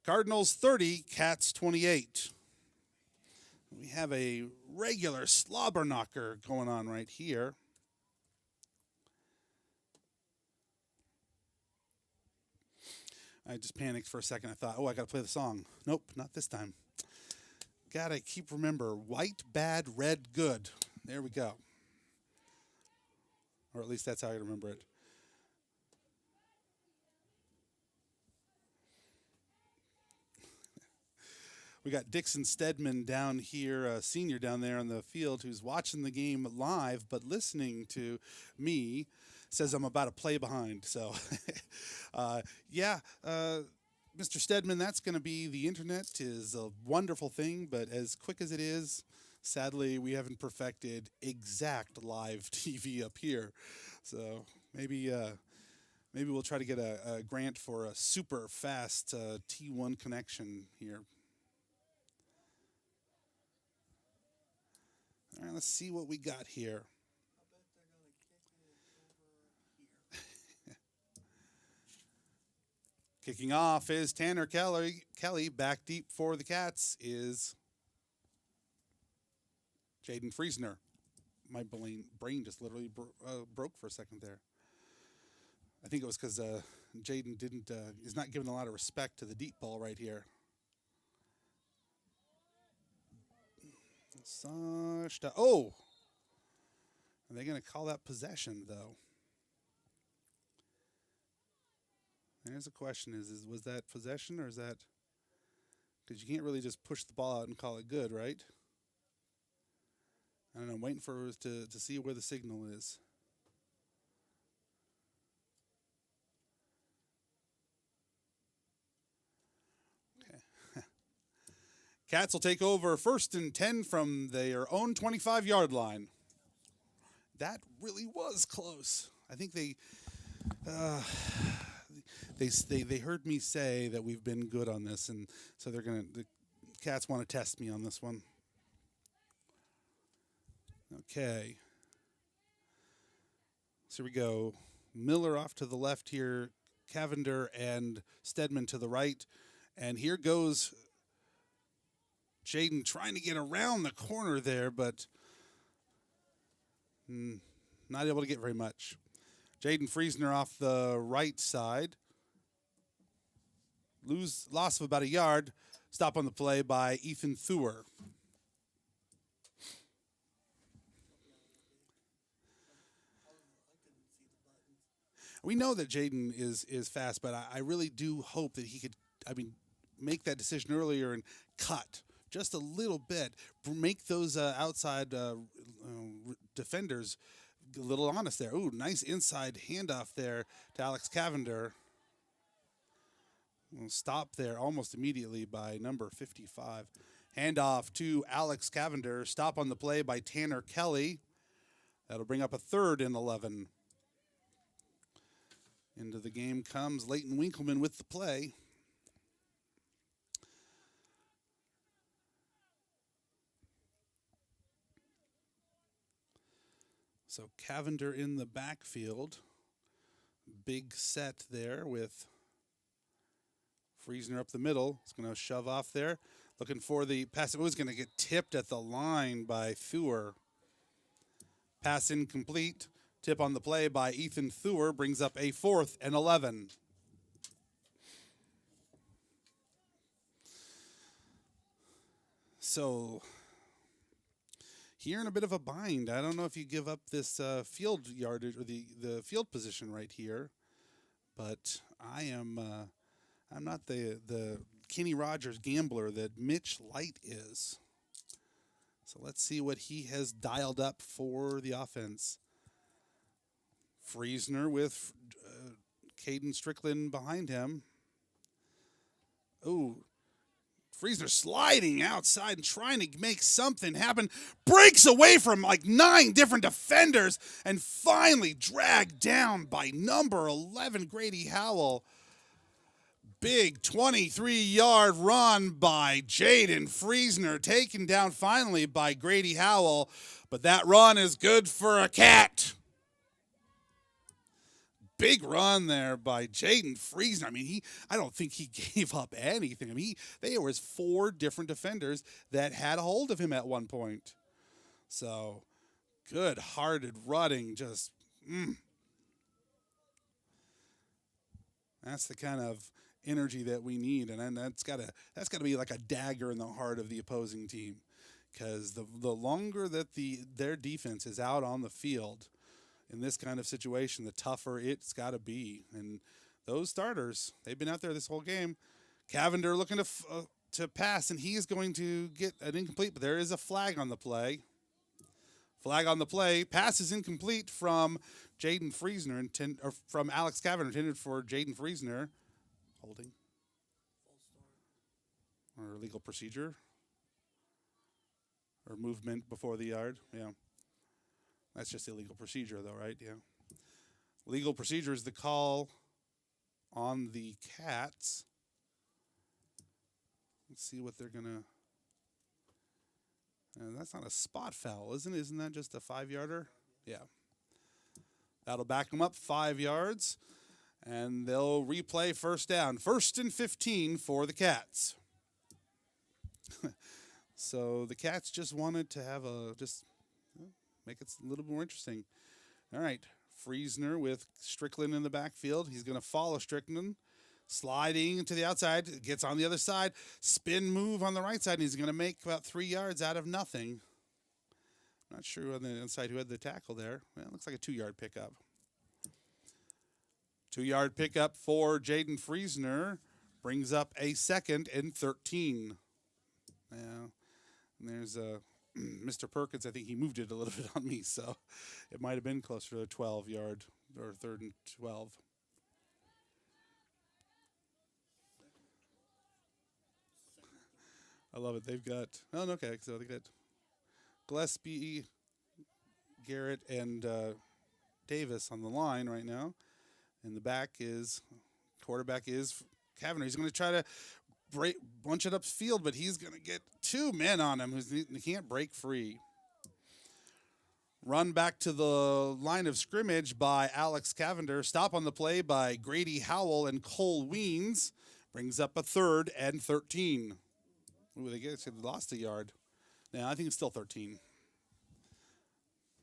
Cardinals 30, Cats 28. We have a regular slobber knocker going on right here. I just panicked for a second. I thought, I got to play the song. Nope, not this time. Got to remember, white, bad, red, good. There we go. Or at least that's how I remember it. We got Dixon Stedman down here, a senior down there on the field, who's watching the game live but listening to me. Says I'm about a play behind. So, yeah, Mr. Stedman, that's going to be the internet is a wonderful thing, but as quick as it is, sadly, we haven't perfected exact live TV up here. So maybe we'll try to get a grant for a super fast T1 connection here. All right, let's see what we got here. Kicking off is Tanner Kelly. Back deep for the Cats is Jaden Friesner. My brain just literally broke for a second there. I think it was because Jaden is not giving a lot of respect to the deep ball right here. Oh! Are they going to call that possession, though? There's a question: was that possession, or is that because you can't really just push the ball out and call it good, right? I don't know. I'm waiting for to see where the signal is. Okay. Cats will take over 1st and 10 from their own 25-yard line. That really was close. I think they heard me say that we've been good on this, and so the Cats want to test me on this one. Okay. So here we go. Miller off to the left here, Cavender and Stedman to the right, and here goes Jaden trying to get around the corner there, but not able to get very much. Jaden Friesner off the right side. Loss of about a yard. Stop on the play by Ethan Theuer. We know that Jaden is fast, but I really do hope that he could, make that decision earlier and cut just a little bit. Make those outside defenders a little honest there. Ooh, nice inside handoff there to Alex Cavender. We'll stop there almost immediately by number 55. Handoff to Alex Cavender. Stop on the play by Tanner Kelly. That'll bring up a 3rd and 11. Into the game comes Leighton Winkleman with the play. So Cavender in the backfield. Big set there with Friesner up the middle. It's going to shove off there. Looking for the pass. It was going to get tipped at the line by Theuer. Pass incomplete. Tip on the play by Ethan Theuer brings up a 4th and 11. So here in a bit of a bind. I don't know if you give up this field yardage or the field position right here, but I'm not the Kenny Rogers gambler that Mitch Light is. So let's see what he has dialed up for the offense. Friesner with Caden Strickland behind him. Ooh, Friesner sliding outside and trying to make something happen. Breaks away from like 9 different defenders and finally dragged down by number 11, Grady Howell. Big 23-yard run by Jaden Friesner, taken down finally by Grady Howell. But that run is good for a Cat. Big run there by Jaden Friesner. I don't think he gave up anything. There was 4 different defenders that had a hold of him at one point. So, good-hearted running, just, That's the kind of energy that we need, and that's got to be like a dagger in the heart of the opposing team, because the longer that their defense is out on the field in this kind of situation, the tougher it's got to be. And those starters, they've been out there this whole game. Cavender looking to to pass, and he is going to get an incomplete, but there is a flag on the play. Flag on the play. Pass is incomplete from Jaden Friesner, or from Alex Cavender, intended for Jaden Friesner. Holding. Or legal procedure. Or movement before the yard. Yeah. That's just illegal procedure, though, right? Yeah. Legal procedure is the call on the Cats. Let's see what they're going to... that's not a spot foul, isn't it? Isn't that just a 5-yarder? Yeah. That'll back them up 5 yards, and they'll replay first down. 1st and 15 for the Cats. So the Cats just wanted to have make it a little more interesting. All right, Friesner with Strickland in the backfield. He's going to follow Strickland. Sliding to the outside, gets on the other side, spin move on the right side, and he's going to make about 3 yards out of nothing. Not sure on the inside who had the tackle there. Well, it looks like a 2-yard pickup. 2-yard pickup for Jaden Friesner. Brings up a 2nd and 13. Yeah, and there's Mr. Perkins. I think he moved it a little bit on me, so it might have been closer to a 12-yard or 3rd and 12. I love it. They've got okay. So they got Gillespie, Garrett, and Davis on the line right now, and the quarterback is Cavender. He's going to try to bunch it upfield, but he's going to get 2 men on him. He can't break free. Run back to the line of scrimmage by Alex Cavender. Stop on the play by Grady Howell and Cole Weens. Brings up a 3rd and 13. Ooh, they lost a yard. Yeah, I think it's still 13.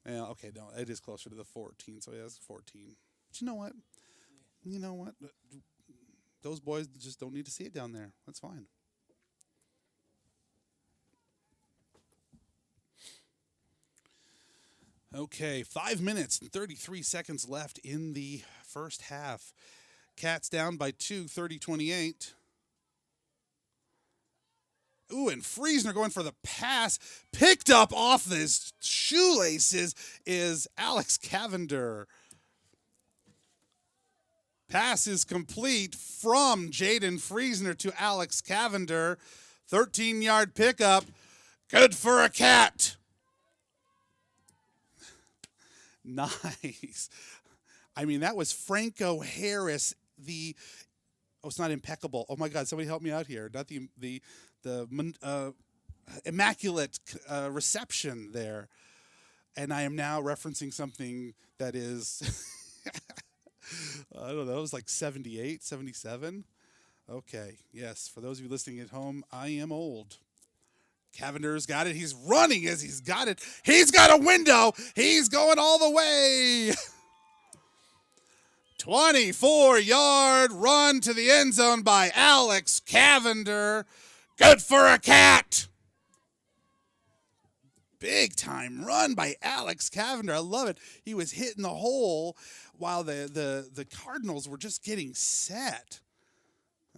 Yeah, okay, no, it is closer to the 14, so yeah, it's 14. But you know what? You know what? Those boys just don't need to see it down there. That's fine. Okay, 5 minutes and 33 seconds left in the first half. Cats down by 2, 30-28. Ooh, and Friesner going for the pass. Picked up off his shoelaces is Alex Cavender. Pass is complete from Jaden Friesner to Alex Cavender. 13-yard pickup. Good for a Cat. Nice. I mean, that was Franco Harris. It's not impeccable. Oh, my God, somebody help me out here. Not the immaculate reception there. And I am now referencing something that is, I don't know, it was like 78, 77. Okay, yes, for those of you listening at home, I am old. Cavender's got it. He's running as he's got it. He's got a window. He's going all the way. 24-yard run to the end zone by Alex Cavender. Good for a Cat. Big time run by Alex Cavender. I love it. He was hitting the hole while the Cardinals were just getting set.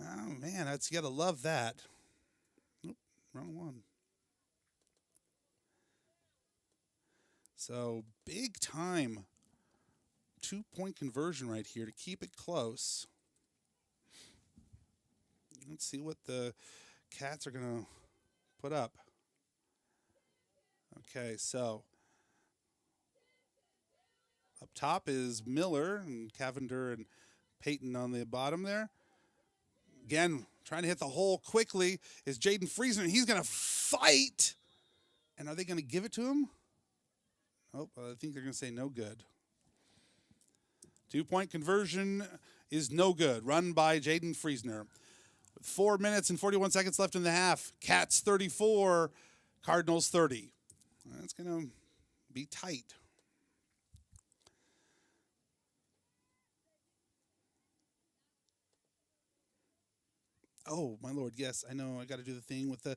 Oh, man, you got to love that. Oop, wrong one. So, big time 2-point conversion right here to keep it close. Let's see what the Cats are going to put up. Okay, so up top is Miller and Cavender and Peyton on the bottom there. Again, trying to hit the hole quickly is Jaden Friesner. He's going to fight. And are they going to give it to him? Oh, I think they're going to say no good. 2-point conversion is no good. Run by Jaden Friesner. With 4 minutes and 41 seconds left in the half. Cats 34, Cardinals 30. That's going to be tight. Oh, my Lord, yes, I know. I got to do the thing with the...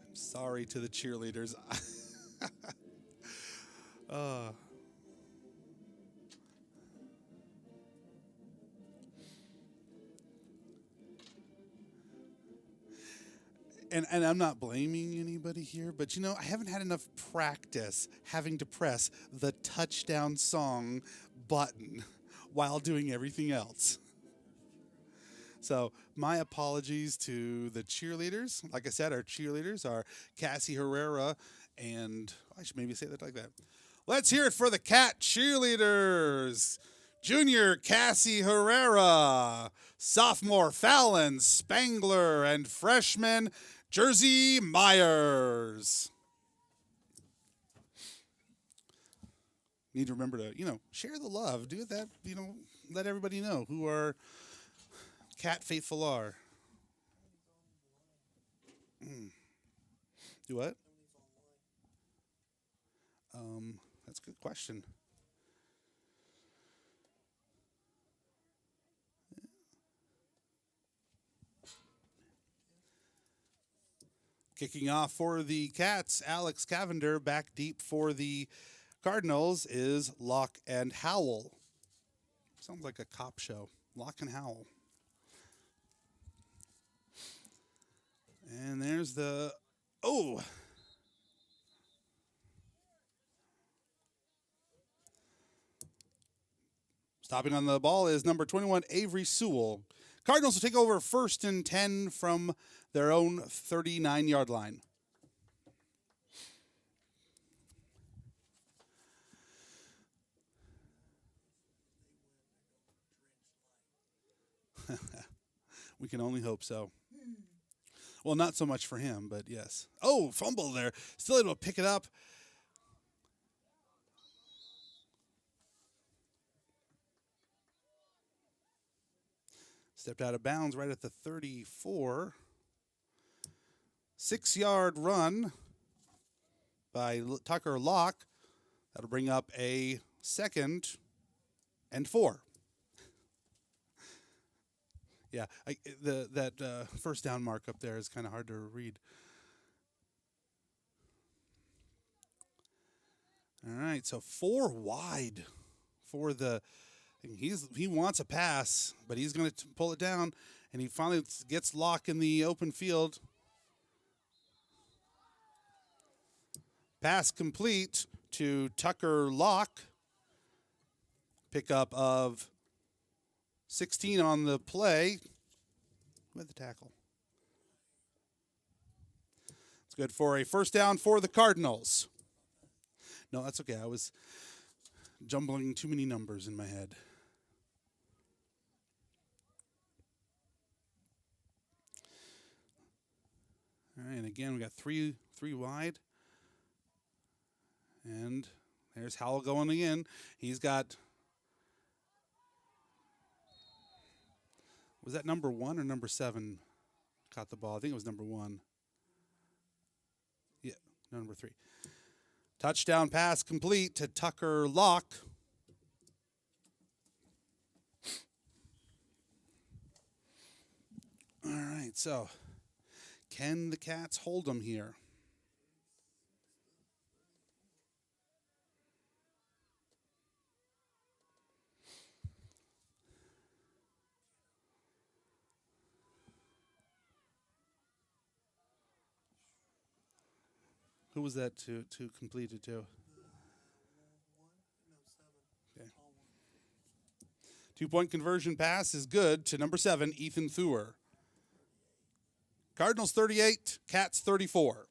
I'm sorry to the cheerleaders. And I'm not blaming anybody here, but I haven't had enough practice having to press the touchdown song button while doing everything else. So my apologies to the cheerleaders. Like I said, our cheerleaders are Cassie Herrera and I should maybe say that like that. Let's hear it for the Cat cheerleaders. Junior Cassie Herrera, sophomore Fallon Spangler, and freshman Jersey Myers. Need to remember to, share the love. Do that, let everybody know who our Cat faithful are. Do what? That's a good question. Kicking off for the Cats, Alex Cavender. Back deep for the Cardinals is Lock and Howl. Sounds like a cop show. Lock and Howl. And there's the... Oh! Stopping on the ball is number 21, Avery Sewell. Cardinals will take over 1st and 10 from their own 39-yard line. We can only hope so. Well, not so much for him, but yes. Oh, fumble there. Still able to pick it up. Stepped out of bounds right at the 34. 6-yard run by Tucker Locke. That'll bring up a 2nd and 4. Yeah, that first down mark up there is kind of hard to read. All right, so 4 wide for the. He wants a pass, but he's going to pull it down, and he finally gets Locke in the open field. Pass complete to Tucker Locke. Pickup of 16 on the play. Who had the tackle? It's good for a first down for the Cardinals. No, that's okay. I was jumbling too many numbers in my head. All right, and again, we got three wide. And there's Howell going again. He's got... Was that number 1 or number 7 caught the ball? I think it was number 1. Yeah, number 3. Touchdown pass complete to Tucker Locke. All right, so can the Cats hold them here? Who was that to complete it to? Okay. 2-point conversion pass is good to number 7, Ethan Thuer. Cardinals 38, Cats 34.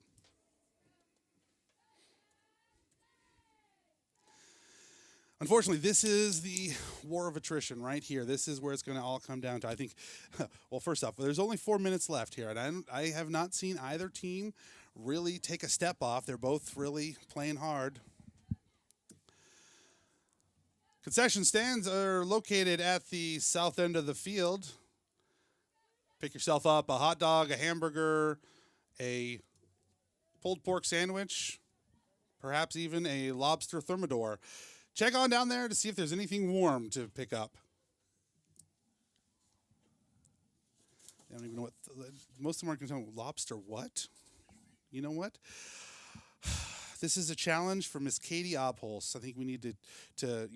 Unfortunately, this is the war of attrition right here. This is where it's going to all come down to. I think, well, first off, there's only 4 minutes left here, and I have not seen either team really take a step off. They're both really playing hard. Concession stands are located at the south end of the field. Pick yourself up a hot dog, a hamburger, a pulled pork sandwich, perhaps even a lobster thermidor. Check on down there to see if there's anything warm to pick up. I don't even know what most of them are going to tell me. Lobster what? You know what? This is a challenge for Miss Katie Obholz. I think we need to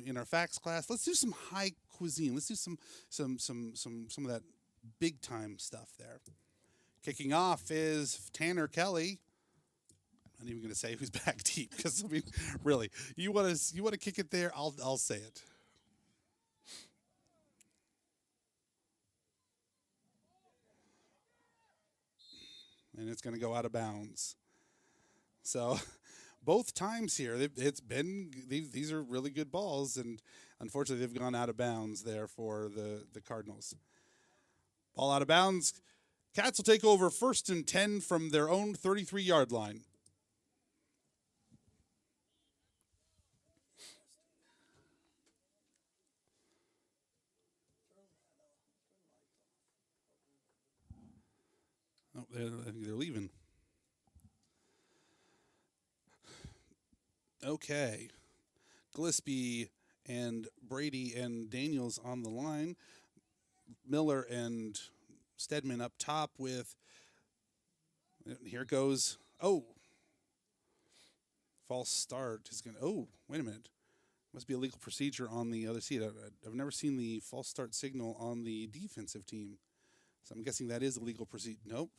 in our facts class, let's do some high cuisine. Let's do some of that big time stuff there. Kicking off is Tanner Kelly. I'm not even going to say who's back deep because I mean, really, you want to kick it there? I'll say it. And it's going to go out of bounds. So, both times here, it's been these are really good balls, and unfortunately, they've gone out of bounds there for the Cardinals. Ball out of bounds. Cats will take over 1st and 10 from their own 33-yard line. Oh, I think they're leaving. Okay. Gillespie and Brady and Daniels on the line. Miller and Stedman up top with. Here goes. Oh. False start is going to. Oh, wait a minute. Must be a legal procedure on the other seat. I've never seen the false start signal on the defensive team. So I'm guessing that is a legal procedure. Nope.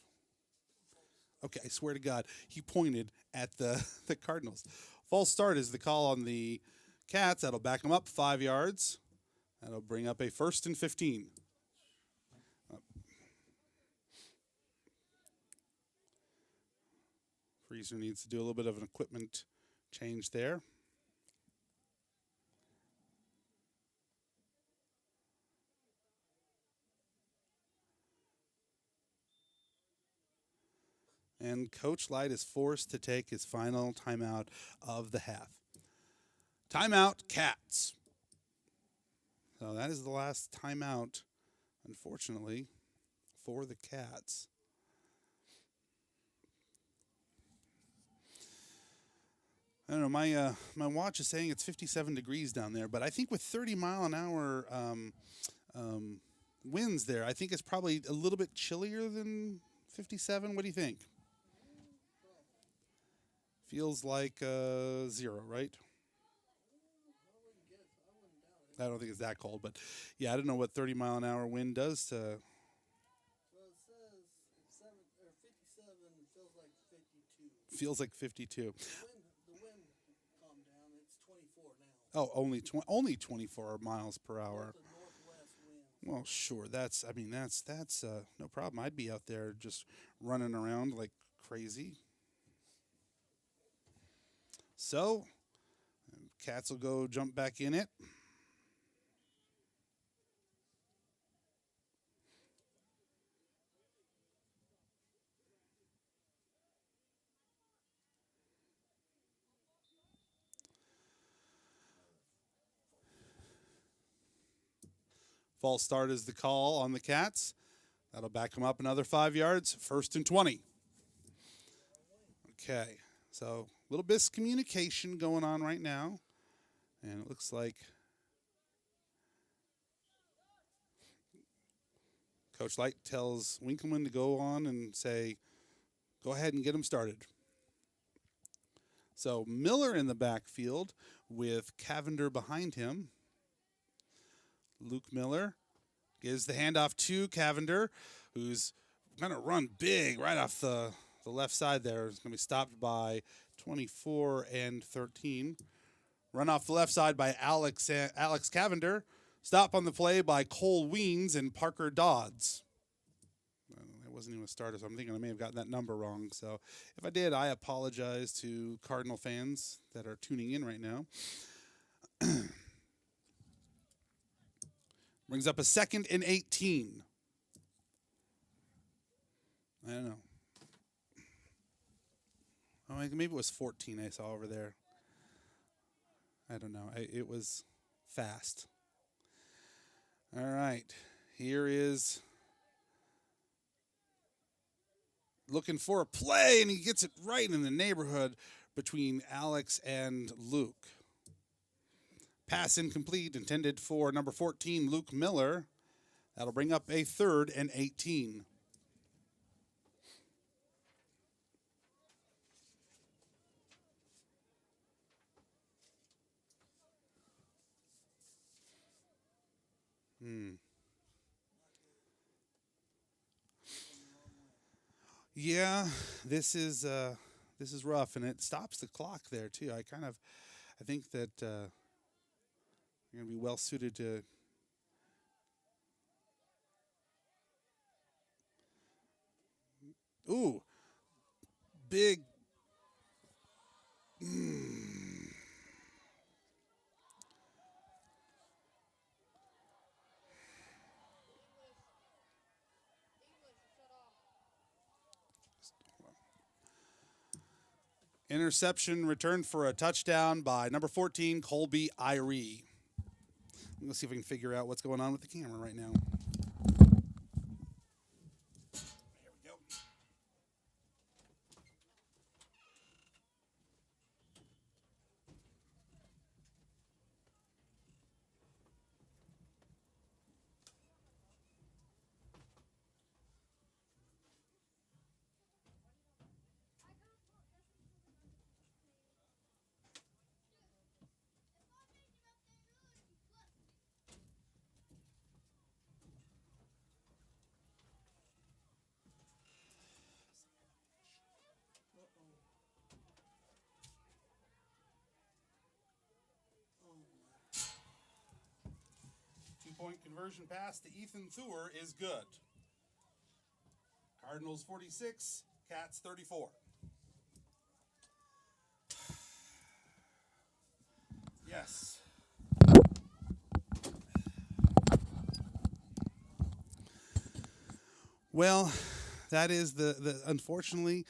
Okay, I swear to God, he pointed at the Cardinals. False start is the call on the Cats. That'll back them up 5 yards. That'll bring up a 1st and 15. Freezer needs to do a little bit of an equipment change there. And Coach Light is forced to take his final timeout of the half. Timeout, Cats. So that is the last timeout, unfortunately, for the Cats. I don't know. My watch is saying it's 57 degrees down there, but I think with 30-mile-an-hour winds there, I think it's probably a little bit chillier than 57. What do you think? Feels like 0, right? I don't think it's that cold, but yeah, I don't know what 30-mile-an-hour wind does to. Well, it says 57 feels like 52. Feels like 52. The wind calmed down. It's 24 now. Oh, only 24 miles per hour. The northwest wind. Well, sure. That's no problem. I'd be out there just running around like crazy. So, Cats will go jump back in it. False start is the call on the Cats. That'll back them up another 5 yards. 1st and 20. Okay, so a little miscommunication going on right now. And it looks like Coach Light tells Winkleman to go on and say, go ahead and get him started. So Miller in the backfield with Cavender behind him. Luke Miller gives the handoff to Cavender, who's going to run big right off the left side there. It's going to be stopped by 24 and 13. Run off the left side by Alex Cavender. Stop on the play by Cole Weens and Parker Dodds. It wasn't even a starter, so I'm thinking I may have gotten that number wrong. So if I did, I apologize to Cardinal fans that are tuning in right now. Brings up a 2nd and 18. I don't know. Oh, maybe it was 14 I saw over there. I don't know. It was fast. All right. Here is looking for a play, and he gets it right in the neighborhood between Alex and Luke. Pass incomplete, intended for number 14, Luke Miller. That'll bring up a 3rd and 18. Yeah, this is rough, and it stops the clock there too. I think that you're gonna be well suited to. Ooh, big. Interception returned for a touchdown by number 14, Colby Irie. I'm gonna see if I can figure out what's going on with the camera right now. There we go. 2 point conversion pass to Ethan Thur is good. Cardinals 46, Cats 34. Yes. Well, that is the unfortunately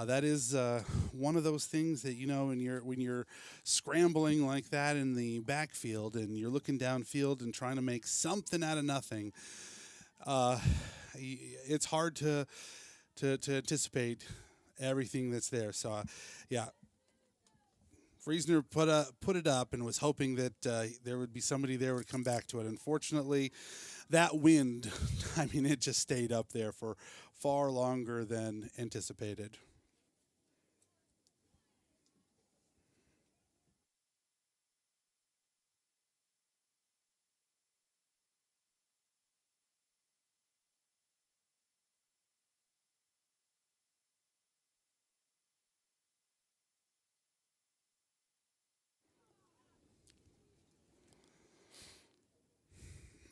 that is one of those things that when you're scrambling like that in the backfield and you're looking downfield and trying to make something out of nothing. Uh, it's hard to anticipate everything that's there. So, yeah, Friesner put it up and was hoping that there would be somebody there who would come back to it. Unfortunately, that wind, I mean, it just stayed up there for far longer than anticipated.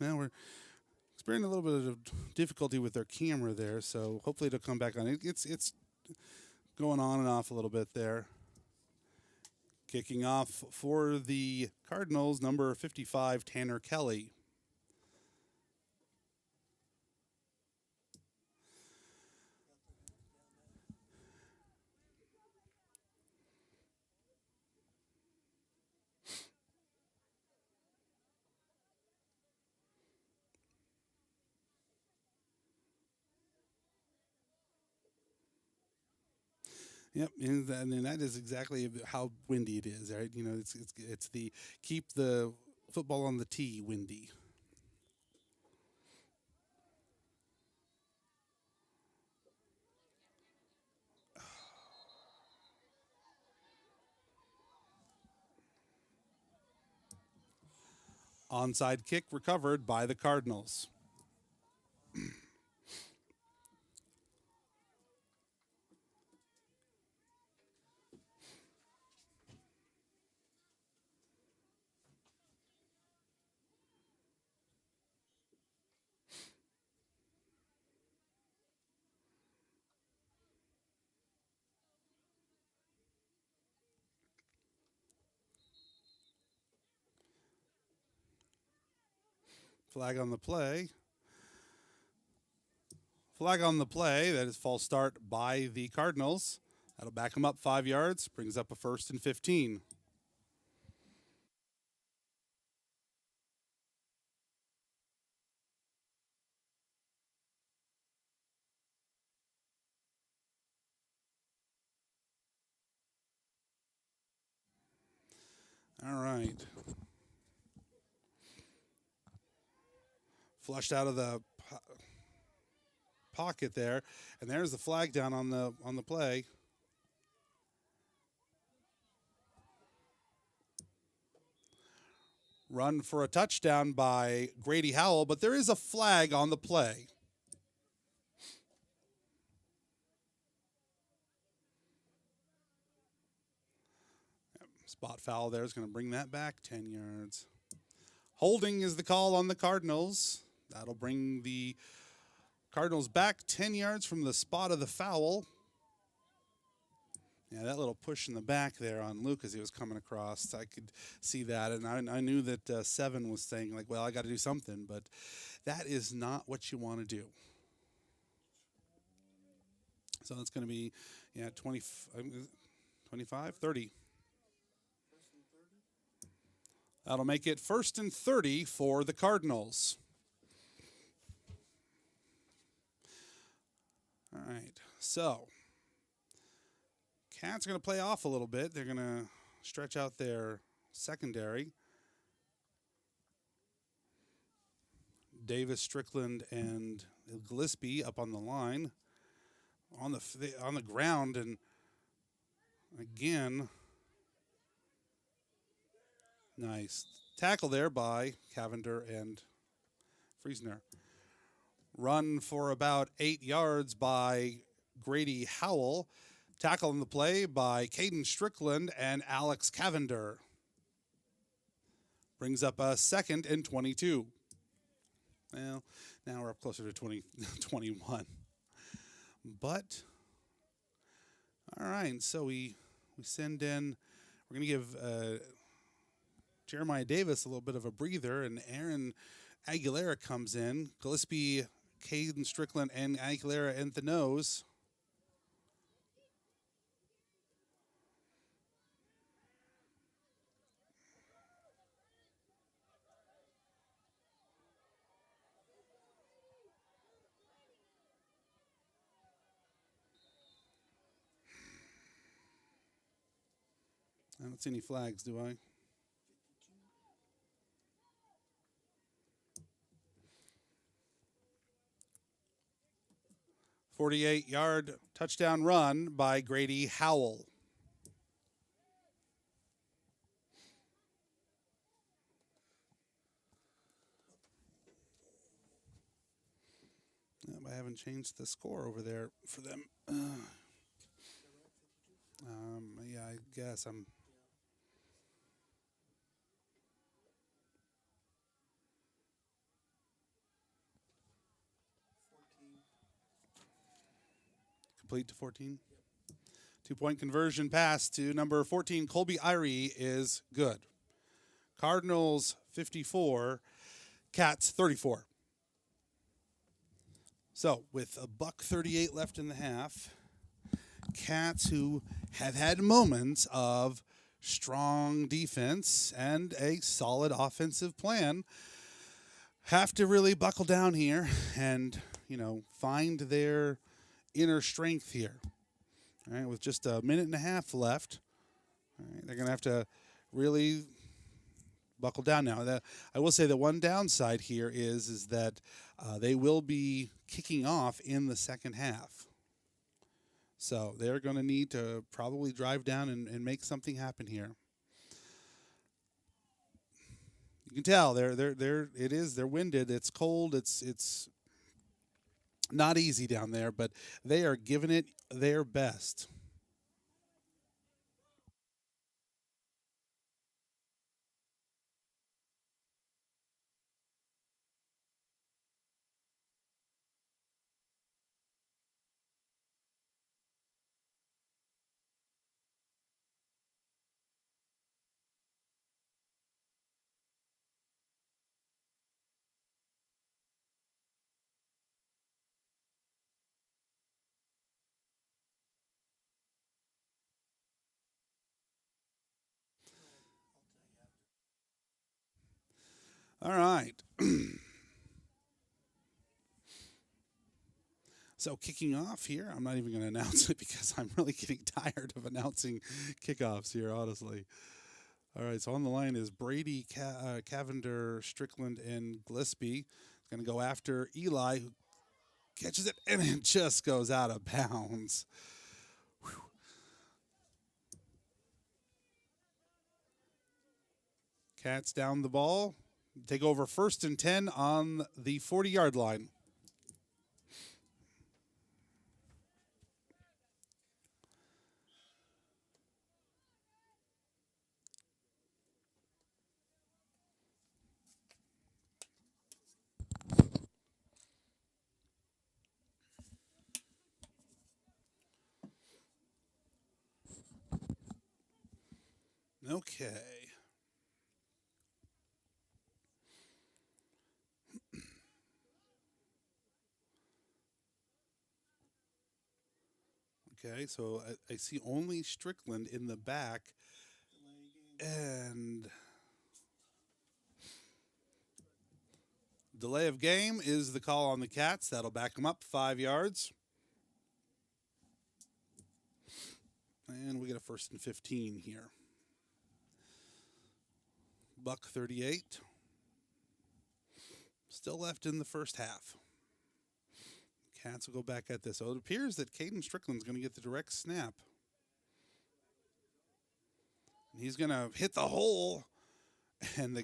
Now we're experiencing a little bit of difficulty with their camera there, so hopefully it'll come back on. It's going on and off a little bit there. Kicking off for the Cardinals, number 55, Tanner Kelly. Yep, and that is exactly how windy it is, right? It's the keep the football on the tee windy. Onside kick recovered by the Cardinals. Flag on the play. Flag on the play. That is false start by the Cardinals. That'll back them up 5 yards. Brings up a 1st and 15. All right. Flushed out of the pocket there, and there's the flag down on the play. Run for a touchdown by Grady Howell, but there is a flag on the play. Spot foul there is going to bring that back 10 yards. Holding is the call on the Cardinals. That'll bring the Cardinals back 10 yards from the spot of the foul. Yeah, that little push in the back there on Luke as he was coming across, I could see that. And I knew that Seven was saying, like, well, I got to do something. But that is not what you want to do. So that's going to be, 25, 30. That'll make it 1st and 30 for the Cardinals. All right, so Cats are going to play off a little bit. They're going to stretch out their secondary. Davis, Strickland, and Gillespie up on the line, on the ground, and again, nice tackle there by Cavender and Friesner. Run for about 8 yards by Grady Howell. Tackle in the play by Caden Strickland and Alex Cavender. Brings up a 2nd and 22. Well, now we're up closer to 21. But, all right, so we send in, we're going to give Jeremiah Davis a little bit of a breather, and Aaron Aguilera comes in. Gillespie, Caden Strickland, and Aguilera in the nose. I don't see any flags, do I? .48-yard touchdown run by Grady Howell. Yep, I haven't changed the score over there for them. Yeah, I guess I'm. Complete to 14. 2-point conversion pass to number 14, Colby Irie, is good. Cardinals 54, Cats 34. So with a $1:38 left in the half, Cats, who have had moments of strong defense and a solid offensive plan, have to really buckle down here and, find their inner strength here. All right, with just a minute and a half left, all right, they're going to have to really buckle down now. I will say that one downside here is that they will be kicking off in the second half. So they're going to need to probably drive down and make something happen here. You can tell they're winded. It's cold. It's not easy down there, but they are giving it their best. All right. So kicking off here, I'm not even going to announce it because I'm really getting tired of announcing kickoffs here, honestly. All right, so on the line is Brady, Cavender, Strickland, and Gillespie. Going to go after Eli, who catches it, and it just goes out of bounds. Whew. Cats down the ball. Take over 1st and 10 on the 40-yard line. Okay. Okay, so I see only Strickland in the back, Delay game. and delay of game is the call on the Cats. That'll back them up 5 yards. And we get a 1st and 15 here. Buck 38. Still left in the first half. Cats will go back at this. So it appears that Caden Strickland's going to get the direct snap. He's going to hit the hole, and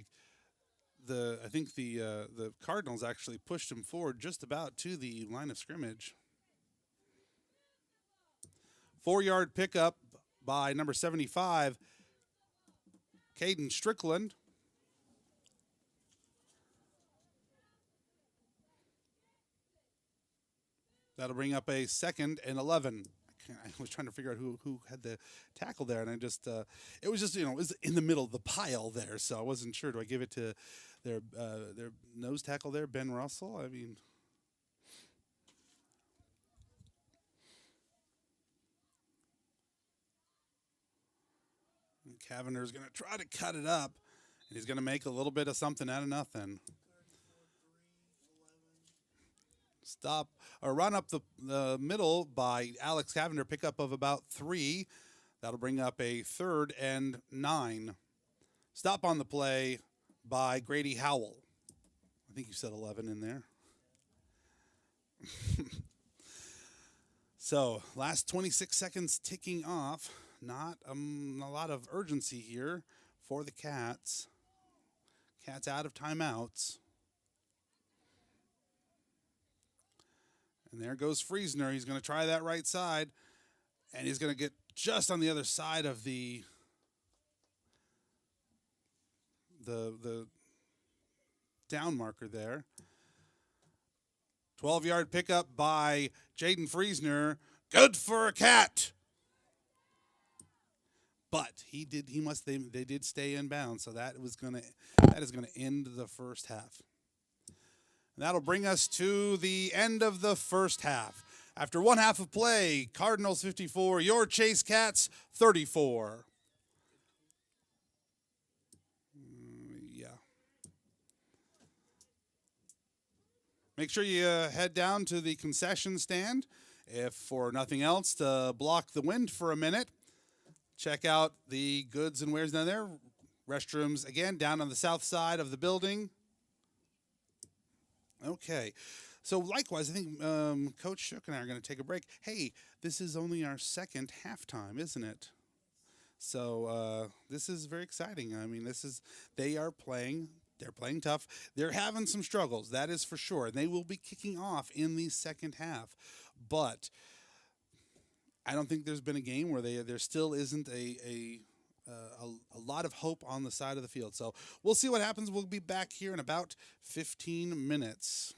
I think the Cardinals actually pushed him forward just about to the line of scrimmage. 4-yard pickup by number 75, Caden Strickland. That'll bring up a 2nd and 11. I was trying to figure out who had the tackle there, and I just it was just it was in the middle of the pile there, so I wasn't sure. Do I give it to their nose tackle there, Ben Russell? I mean, Cavander's going to try to cut it up, and he's going to make a little bit of something out of nothing. 34, 3, 11. Stop or run up the middle by Alex Cavender, pickup of about 3. That'll bring up a 3rd and 9. Stop on the play by Grady Howell. I think you said 11 in there. So last 26 seconds ticking off. Not a lot of urgency here for the Cats. Cats out of timeouts. And there goes Friesner. He's going to try that right side, and he's going to get just on the other side of the down marker there. 12-yard pickup by Jaden Friesner. Good for a Cat. But they did stay in bounds, so that is going to end the first half. And that'll bring us to the end of the first half. After one half of play, Cardinals 54, your Chase Cats 34. Yeah. Make sure you head down to the concession stand, if for nothing else, to block the wind for a minute. Check out the goods and wares down there. Restrooms, again, down on the south side of the building. Okay. So likewise, I think Coach Shook and I are going to take a break. Hey, this is only our second halftime, isn't it? So this is very exciting. I mean, they're playing tough. They're having some struggles, that is for sure. And they will be kicking off in the second half. But I don't think there's been a game where there still isn't a lot of hope on the side of the field. So we'll see what happens. We'll be back here in about 15 minutes.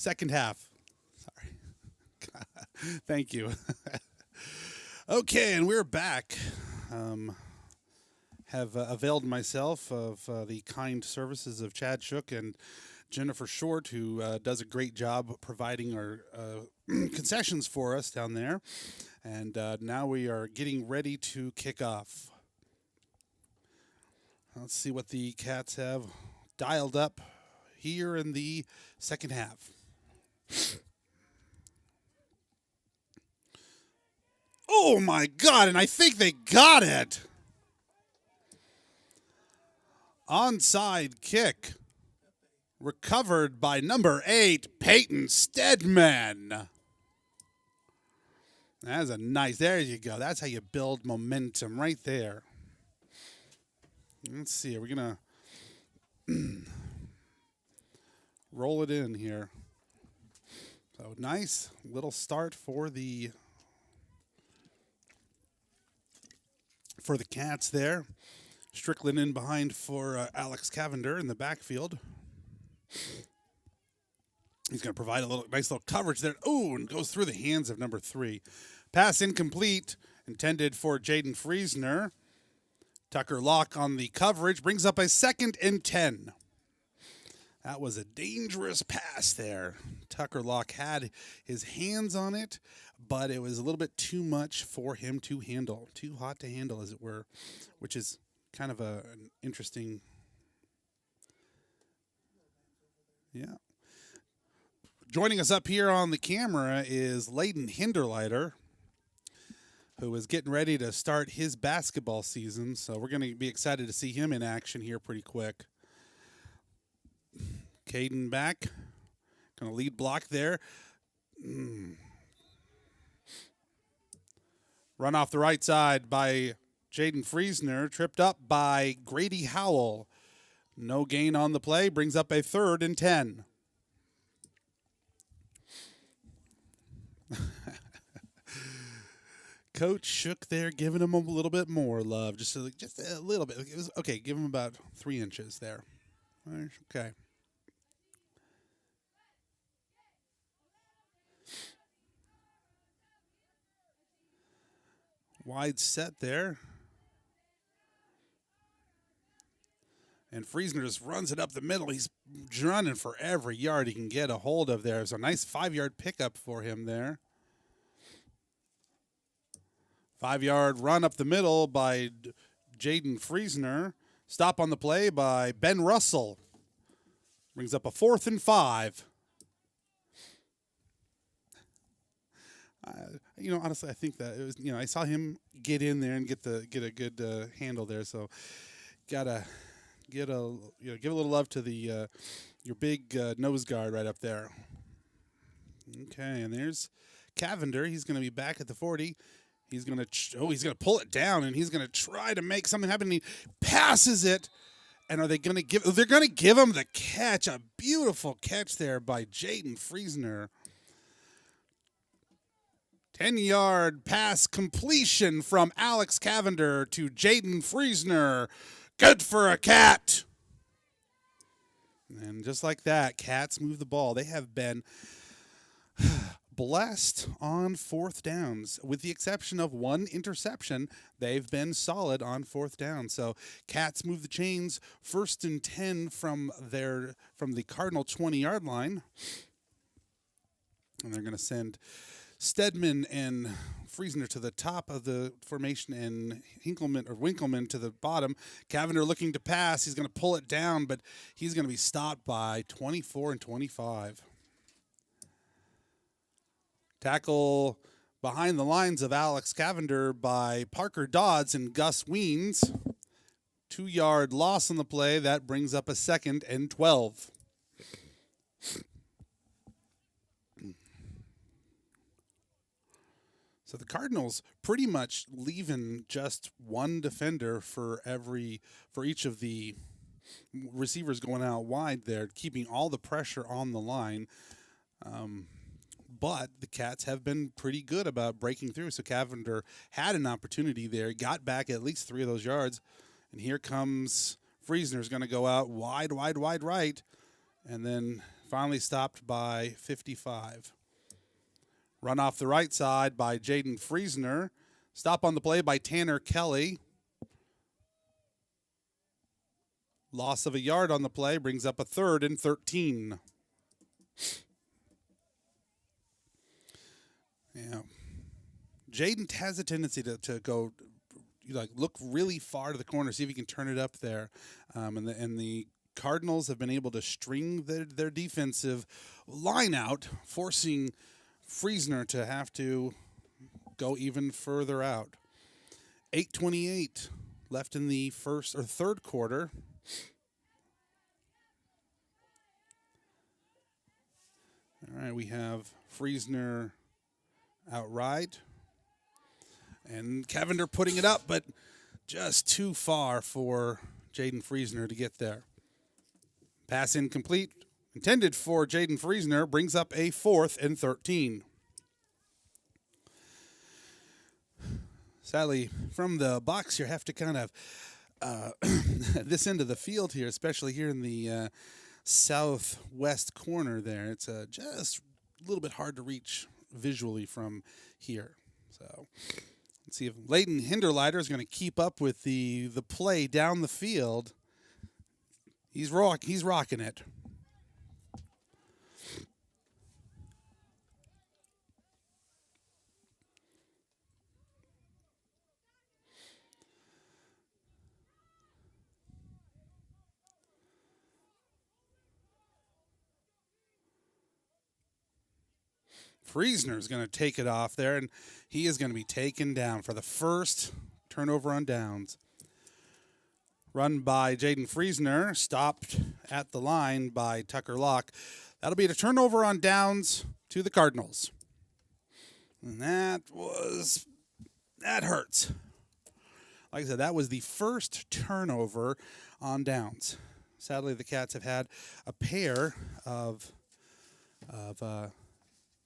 Second half. Sorry. Thank you. Okay, and we're back. Have availed myself of the kind services of Chad Shook and Jennifer Short, who does a great job providing our concessions for us down there. And now we are getting ready to kick off. Let's see what the Cats have dialed up here in the second half. Oh my God, and I think they got it. Onside kick. Recovered by number 8, Peyton Stedman. That's a nice, there you go. That's how you build momentum right there. Let's see, are we going to roll it in here? So nice little start for the Cats there. Strickland in behind for Alex Cavender in the backfield. He's going to provide a nice little coverage there. Ooh, and goes through the hands of number 3. Pass incomplete, intended for Jaden Friesner. Tucker Locke on the coverage, brings up a 2nd and 10. That was a dangerous pass there. Tucker Locke had his hands on it, but it was a little bit too much for him to handle. Too hot to handle, as it were, which is kind of an interesting... Yeah. Joining us up here on the camera is Layden Hinderleiter, who is getting ready to start his basketball season. So we're going to be excited to see him in action here pretty quick. Caden back. Going to lead block there. Run off the right side by Jaden Friesner. Tripped up by Grady Howell. No gain on the play. Brings up a 3rd and 10. Coach Shook there, giving him a little bit more love. Just a little bit. It was, okay, give him about 3 inches there. Okay. Wide set there. And Friesner just runs it up the middle. He's running for every yard he can get a hold of there. So a nice 5-yard pickup for him there. 5-yard run up the middle by Jaden Friesner. Stop on the play by Ben Russell. Brings up a 4th and 5. Honestly, I think that it was. I saw him get in there and get a good handle there. So, gotta give a little love to the your big nose guard right up there. Okay, and there's Cavender. He's going to be back at the 40. He's going to pull it down, and he's going to try to make something happen. He passes it, and they're going to give him the catch. A beautiful catch there by Jaden Friesner. 10-yard pass completion from Alex Cavender to Jaden Friesner. Good for a Cat. And just like that, Cats move the ball. They have been blessed on 4th downs. With the exception of 1 interception, they've been solid on 4th down. So Cats move the chains, 1st and 10 from the Cardinal 20-yard line. And they're going to send Stedman and Friesner to the top of the formation and Winkleman to the bottom. Cavender looking to pass. He's going to pull it down, but he's going to be stopped by 24 and 25. Tackle behind the lines of Alex Cavender by Parker Dodds and Gus Weens. 2-yard loss on the play. That brings up a 2nd and 12. So the Cardinals pretty much leaving just 1 defender for each of the receivers going out wide there, keeping all the pressure on the line. But the Cats have been pretty good about breaking through. So Cavender had an opportunity there, got back at least 3 of those yards. And here comes Friesner's going to go out wide right. And then finally stopped by 55. Run off the right side by Jaden Friesner. Stop on the play by Tanner Kelly. Loss of a yard on the play brings up a 3rd and 13. Yeah. Jaden has a tendency to go, look really far to the corner, see if he can turn it up there. And the Cardinals have been able to string their defensive line out, forcing Friesner to have to go even further out. 8:28 left in the third quarter. All right, we have Friesner outright. And Cavender putting it up, but just too far for Jaden Friesner to get there. Pass incomplete. Intended for Jaden Friesner, brings up a 4th and 13. Sadly, from the box, you have to kind of this end of the field here, especially here in the southwest corner there. It's just a little bit hard to reach visually from here. So let's see if Leighton Hinderleiter is going to keep up with the play down the field. He's rocking it. Friesner is going to take it off there, and he is going to be taken down for the first turnover on downs. Run by Jaden Friesner, stopped at the line by Tucker Locke. That'll be a turnover on downs to the Cardinals. And that hurts. Like I said, that was the first turnover on downs. Sadly, the Cats have had a pair of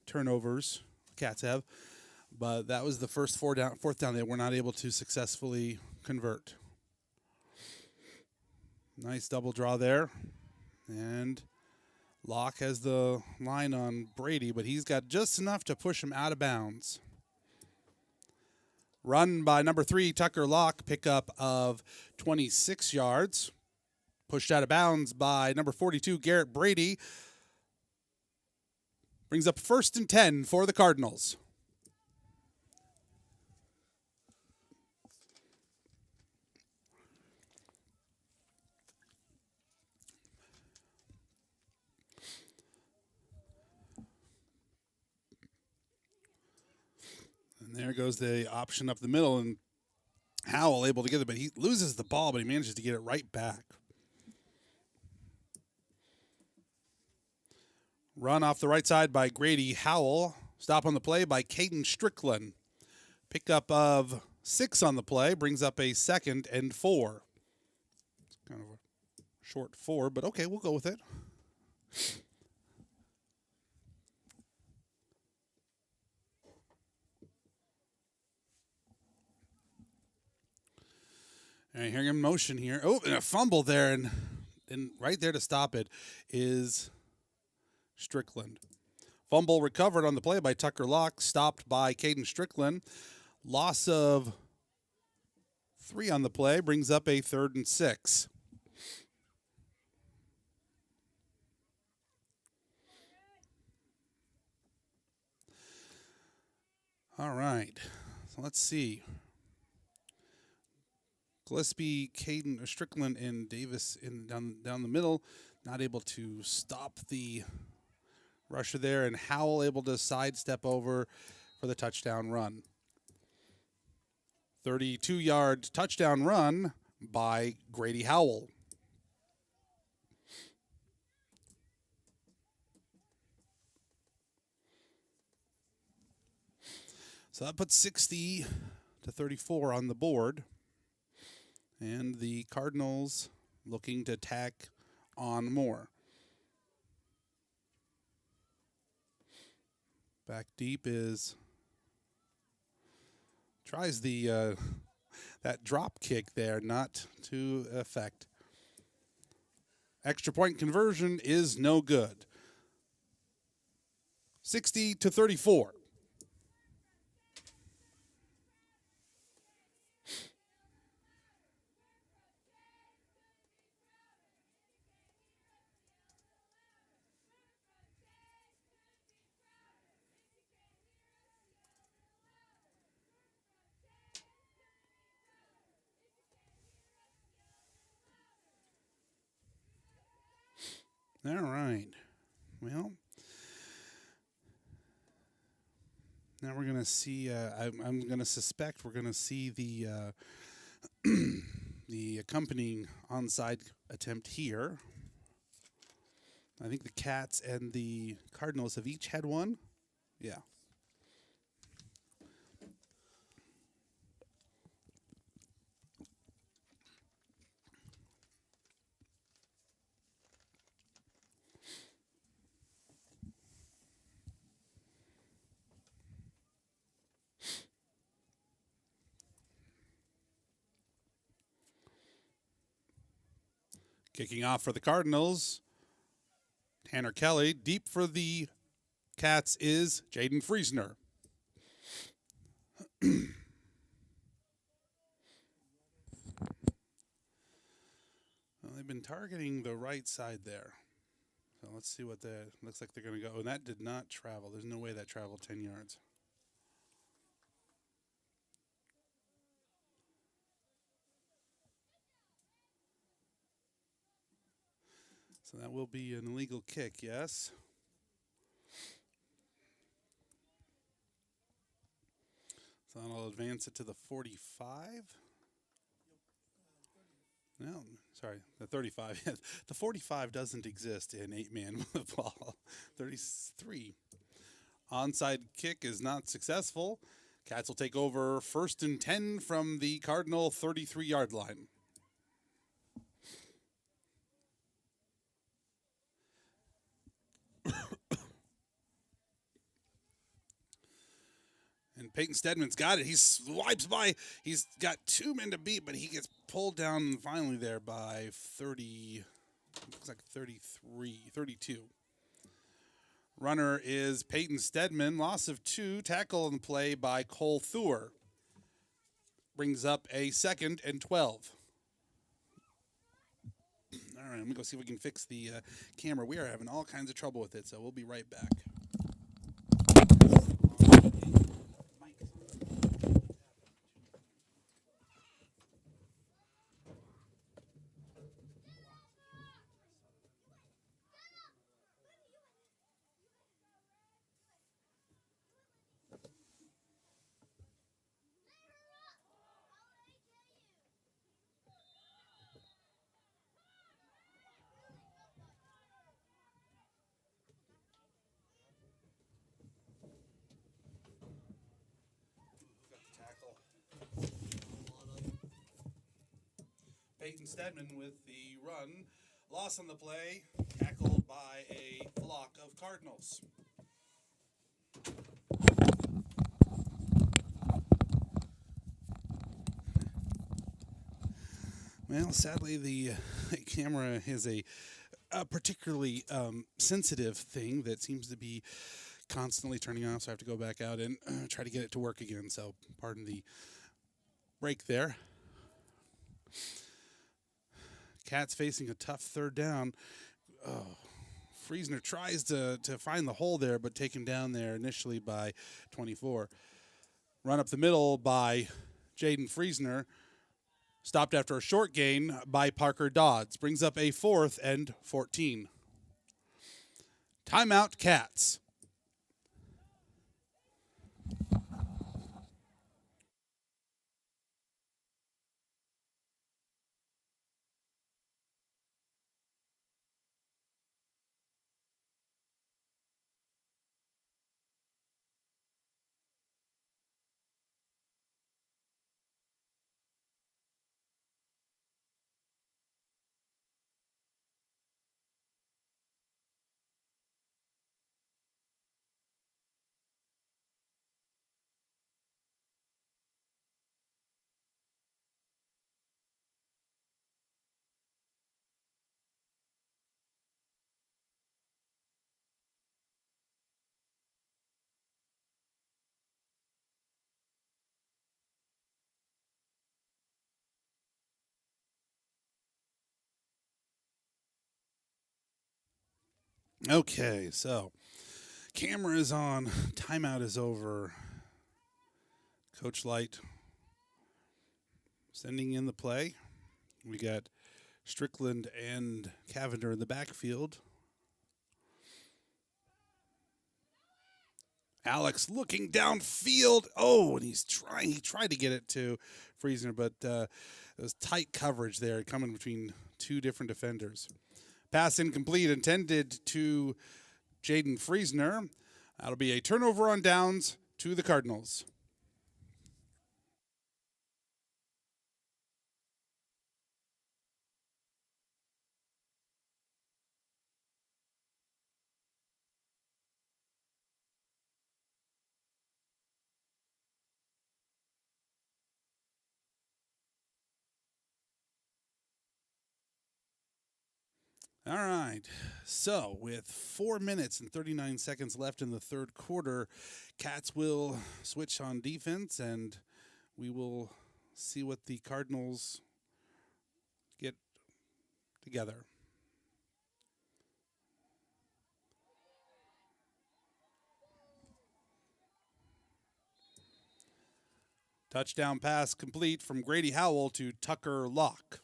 turnovers. Cats have, but that was the first fourth down they were not able to successfully convert. Nice double draw there, and Locke has the line on Brady, but he's got just enough to push him out of bounds. Run by number 3, Tucker Locke, pickup of 26 yards. Pushed out of bounds by number 42, Garrett Brady. Brings up 1st and 10 for the Cardinals. And there goes the option up the middle, and Howell able to get it, but he loses the ball, but he manages to get it right back. Run off the right side by Grady Howell. Stop on the play by Caden Strickland. Pickup of 6 on the play brings up a 2nd and 4. It's kind of a short 4, but okay, we'll go with it. All right, hearing him in motion here. Oh, and a fumble there, and right there to stop it is Strickland. Fumble recovered on the play by Tucker Locke, stopped by Caden Strickland. Loss of 3 on the play brings up a 3rd and 6. All right, so let's see. Gillespie, Caden, Strickland, and Davis down the middle, not able to stop the rusher there, and Howell able to sidestep over for the touchdown run. 32-yard touchdown run by Grady Howell. So that puts 60-34 on the board. And the Cardinals looking to tack on more. Back deep tries the that drop kick there, not to effect. Extra point conversion is no good. 60-34. All right. Well, now we're going to see, I'm going to suspect we're going to see the accompanying onside attempt here. I think the Cats and the Cardinals have each had one. Yeah. Kicking off for the Cardinals, Tanner Kelly. Deep for the Cats is Jaden Friesner. Well, they've been targeting the right side there. So let's see what that looks like they're going to go. And that did not travel. There's no way that traveled 10 yards. So that will be an illegal kick, yes. So that'll advance it to the 45. No, sorry, the 35. The 45 doesn't exist in 8-man football. 33. Onside kick is not successful. Cats will take over 1st and 10 from the Cardinal 33-yard line. And Peyton Stedman's got it. He swipes by. He's got 2 men to beat, but he gets pulled down finally there by 30. Looks like 33, 32. Runner is Peyton Stedman. Loss of 2. Tackle on the play by Cole Thur. Brings up a 2nd and 12. All right, I'm going to go see if we can fix the camera. We are having all kinds of trouble with it, so we'll be right back. Peyton Stedman with the run. Loss on the play, tackled by a flock of Cardinals. Well, sadly, the camera is a particularly sensitive thing that seems to be constantly turning off, so I have to go back out and try to get it to work again. So, pardon the break there. Cats facing a tough 3rd down. Oh, Friesner tries to find the hole there, but taken down there initially by 24. Run up the middle by Jaden Friesner. Stopped after a short gain by Parker Dodds. Brings up a 4th and 14. Timeout, Cats. Okay, so camera is on, timeout is over. Coach Light sending in the play. We got Strickland and Cavender in the backfield. Alex looking downfield. Oh, and he's trying. He tried to get it to Friesner, but it was tight coverage there, coming between two different defenders. Pass incomplete, intended to Jaden Friesner. That'll be a turnover on downs to the Cardinals. All right. So, with 4 minutes and 39 seconds left in the third quarter, Cats will switch on defense, and we will see what the Cardinals get together. Touchdown pass complete from Grady Howell to Tucker Locke.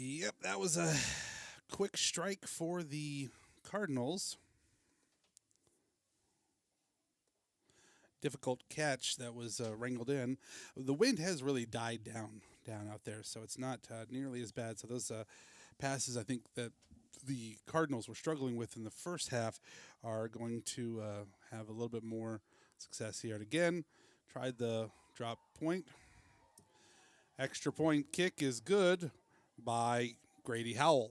Yep, that was a quick strike for the Cardinals. Difficult catch that was wrangled in. The wind has really died down out there, so it's not nearly as bad. So those passes, I think that the Cardinals were struggling with in the first half, are going to have a little bit more success here. And again, tried the drop point. Extra point kick is good by Grady Howell.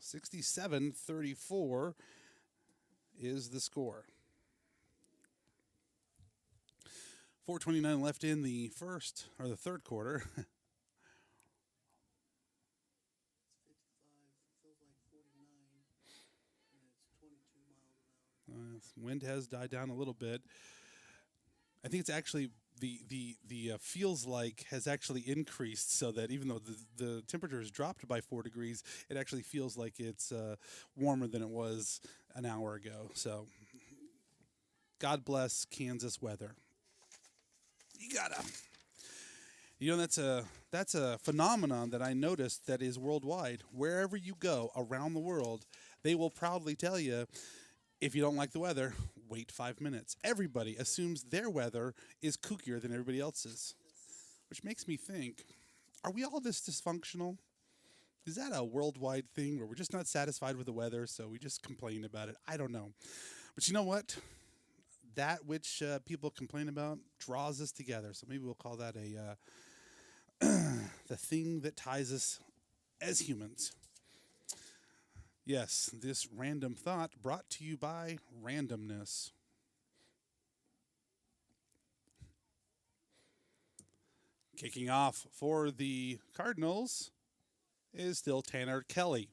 67-34 is the score. 4:29 left in the third quarter. Wind has died down a little bit. I think it's actually the feels like has actually increased, so that even though the temperature has dropped by 4 degrees, it actually feels like it's warmer than it was an hour ago. So God bless Kansas weather. That's a phenomenon that I noticed that is worldwide. Wherever you go around the world, they will proudly tell you, if you don't like the weather, wait 5 minutes. Everybody assumes their weather is kookier than everybody else's, which makes me think, are we all this dysfunctional? Is that a worldwide thing where we're just not satisfied with the weather, so we just complain about it? I don't know. But you know what? That which people complain about draws us together. So maybe we'll call that the thing that ties us as humans. Yes, this random thought brought to you by randomness. Kicking off for the Cardinals is still Tanner Kelly.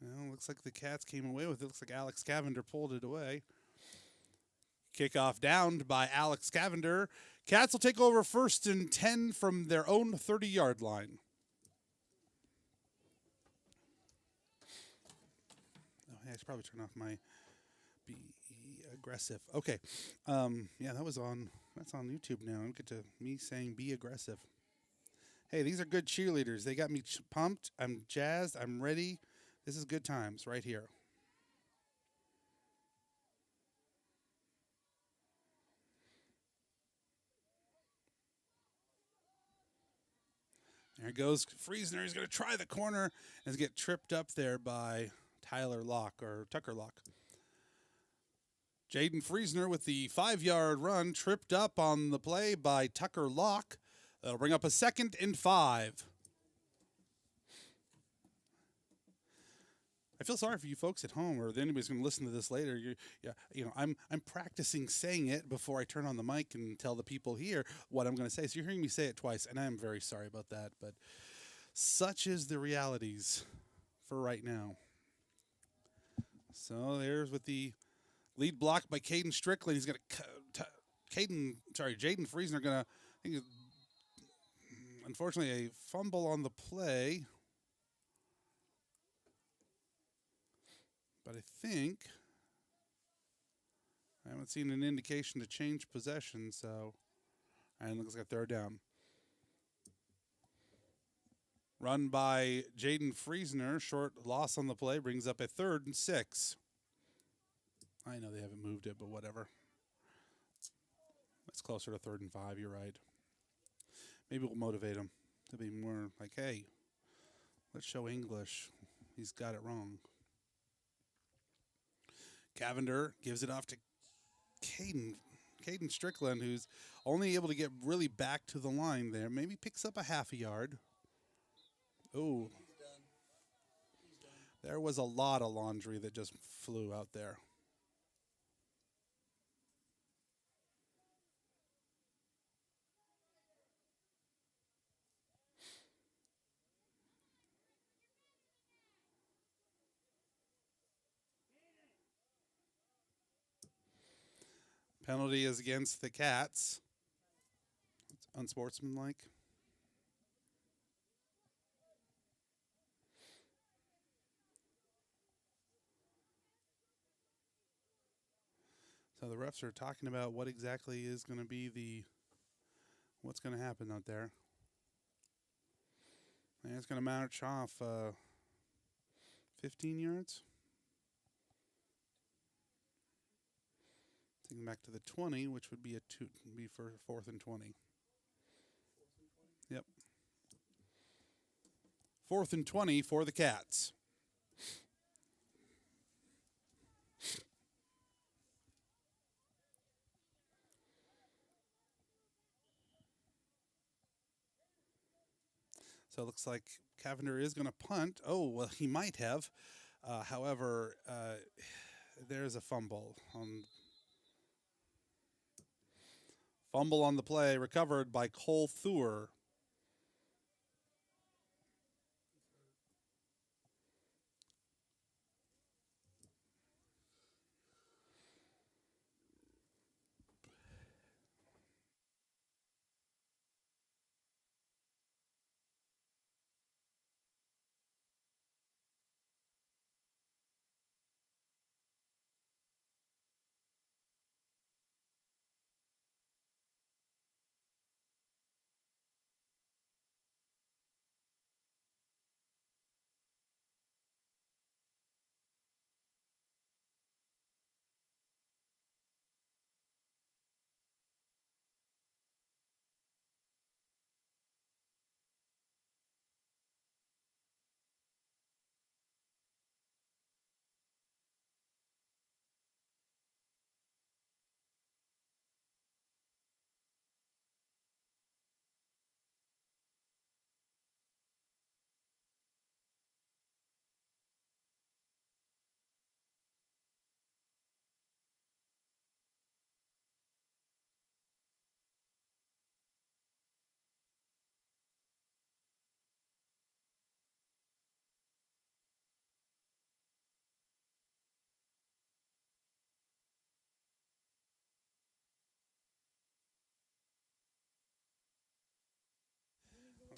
Well, looks like the Cats came away with it. Looks like Alex Cavender pulled it away. Kickoff downed by Alex Cavender. Cats will take over 1st and 10 from their own 30-yard line. Oh, hey, I should probably turn off my be aggressive. Okay. Yeah, that's on YouTube now. I get to me saying be aggressive. Hey, these are good cheerleaders. They got me pumped. I'm jazzed. I'm ready. This is good times right here. There goes Friesner. He's going to try the corner and get tripped up there by Tucker Locke. Jaden Friesner with the 5-yard run, tripped up on the play by Tucker Locke. That'll bring up a 2nd and 5. I feel sorry for you folks at home, or if anybody's going to listen to this later. I'm practicing saying it before I turn on the mic and tell the people here what I'm going to say. So you're hearing me say it twice, and I am very sorry about that. But such is the realities for right now. So there's with the lead block by Caden Strickland. He's going to Jaden Friesner going to, I think, unfortunately, a fumble on the play. But I think I haven't seen an indication to change possession, so and it looks like a third down. Run by Jaden Friesner, short loss on the play, brings up a 3rd and 6. I know they haven't moved it, but whatever. It's closer to 3rd and 5, you're right. Maybe we'll motivate him to be more like, hey, let's show English. He's got it wrong. Cavender gives it off to Caden Strickland, who's only able to get really back to the line there. Maybe picks up a half a yard. Oh, there was a lot of laundry that just flew out there. Penalty is against the Cats. It's unsportsmanlike. So the refs are talking about what exactly is going to be what's going to happen out there. And it's going to march off 15 yards. Taking back to the 20, which would be be for 4th and 20. Yep. 4th and 20 for the Cats. So it looks like Cavender is going to punt. Oh, well, he might have. However, there's a fumble on the play, recovered by Cole Thur.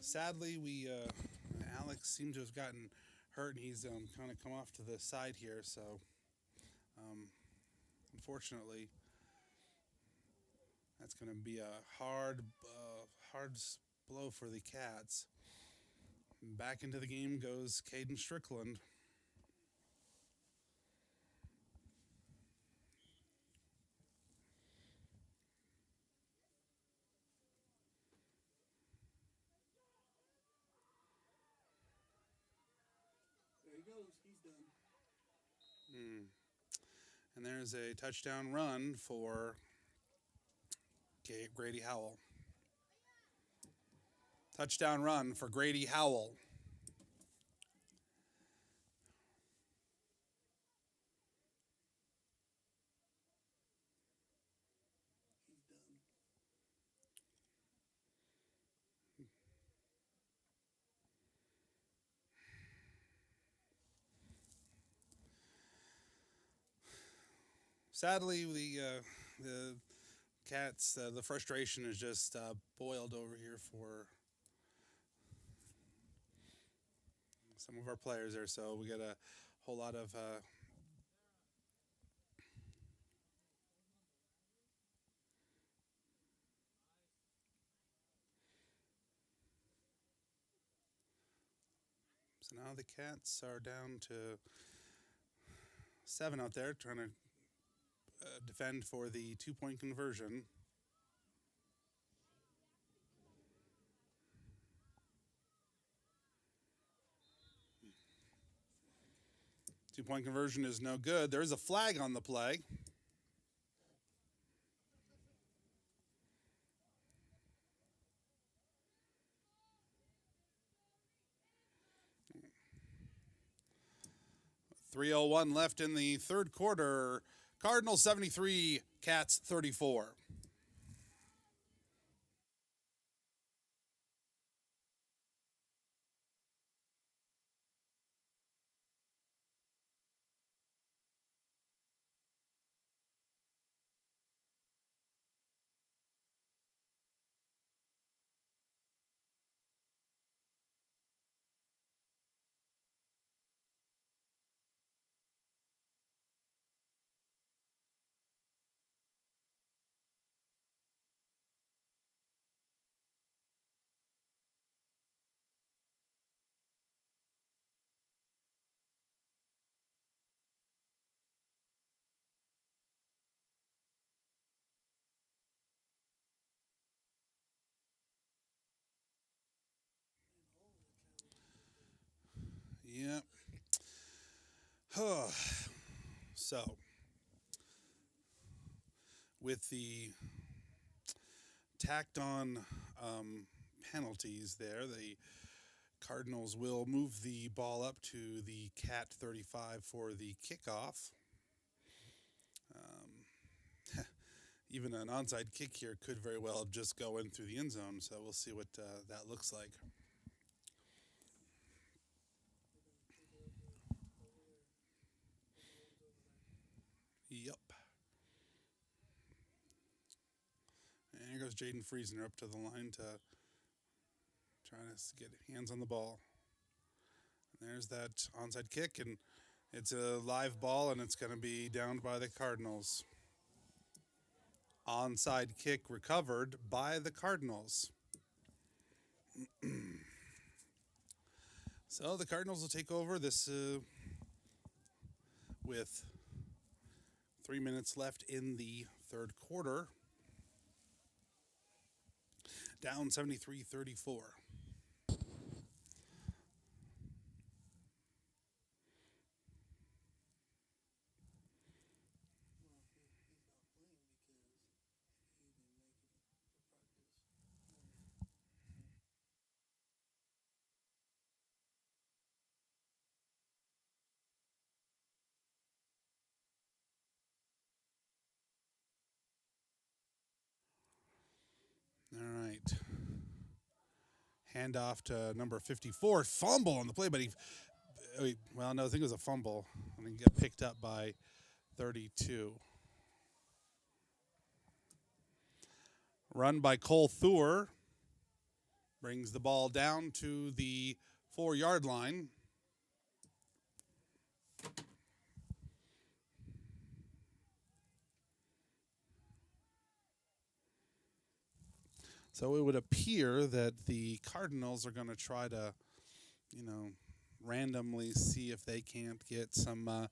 Sadly, Alex seemed to have gotten hurt, and he's kind of come off to the side here. So, unfortunately, that's going to be a hard blow for the Cats. Back into the game goes Caden Strickland. There he goes. He's done. And there's a touchdown run for Grady Howell. Touchdown run for Grady Howell. He's done. Sadly, the cats, the frustration is just boiled over here for some of our players there. So we got a whole lot of. So now the cats are down to 7 out there, trying to defend for the 2-point conversion. 2-point conversion is no good. There is a flag on the play. .301 left in the third quarter. Cardinals 73, Cats 34. Yep. So, with the tacked on penalties there, the Cardinals will move the ball up to the Cat 35 for the kickoff. Even an onside kick here could very well just go in through the end zone, so we'll see what that looks like. Yep. And here goes Jaden Friesner up to the line to try to get hands on the ball. And there's that onside kick, and it's a live ball, and it's going to be downed by the Cardinals. Onside kick recovered by the Cardinals. So the Cardinals will take over this with 3 minutes left in the third quarter. Down 73-34. All right. Handoff to number 54. Fumble on the play, but well, no, I think it was a fumble. And he got picked up by 32. Run by Cole Thur. Brings the ball down to the 4-yard line. So it would appear that the Cardinals are going to try to, randomly see if they can't get some,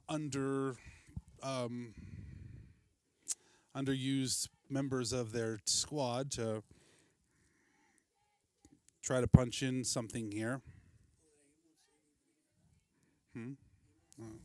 under underused members of their squad to try to punch in something here. Oh.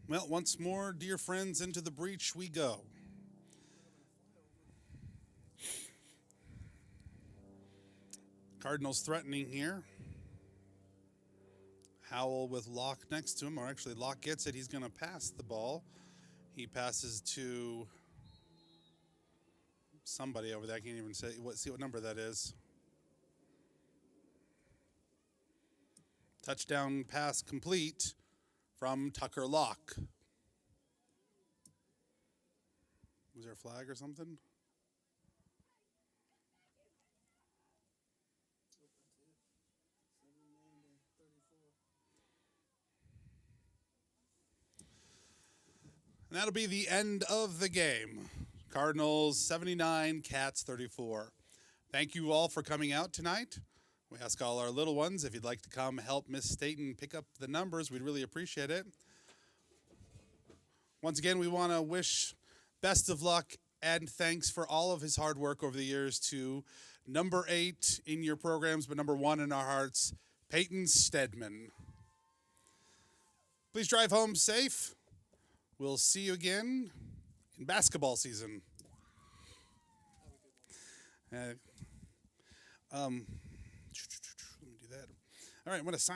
Well, once more, dear friends, into the breach we go. Cardinals threatening here. Howell with Locke next to him, or actually Locke gets it. He's going to pass the ball. He passes to somebody over there. I can't even see what number that is. Touchdown pass complete from Tucker Locke. Was there a flag or something? And that'll be the end of the game. Cardinals 79, Cats 34. Thank you all for coming out tonight. We ask all our little ones if you'd like to come help Miss Staten pick up the numbers. We'd really appreciate it. Once again, we want to wish best of luck and thanks for all of his hard work over the years to number 8 in your programs, but number 1 in our hearts, Peyton Stedman. Please drive home safe. We'll see you again in basketball season. Let me do that. All right, I'm going to sign.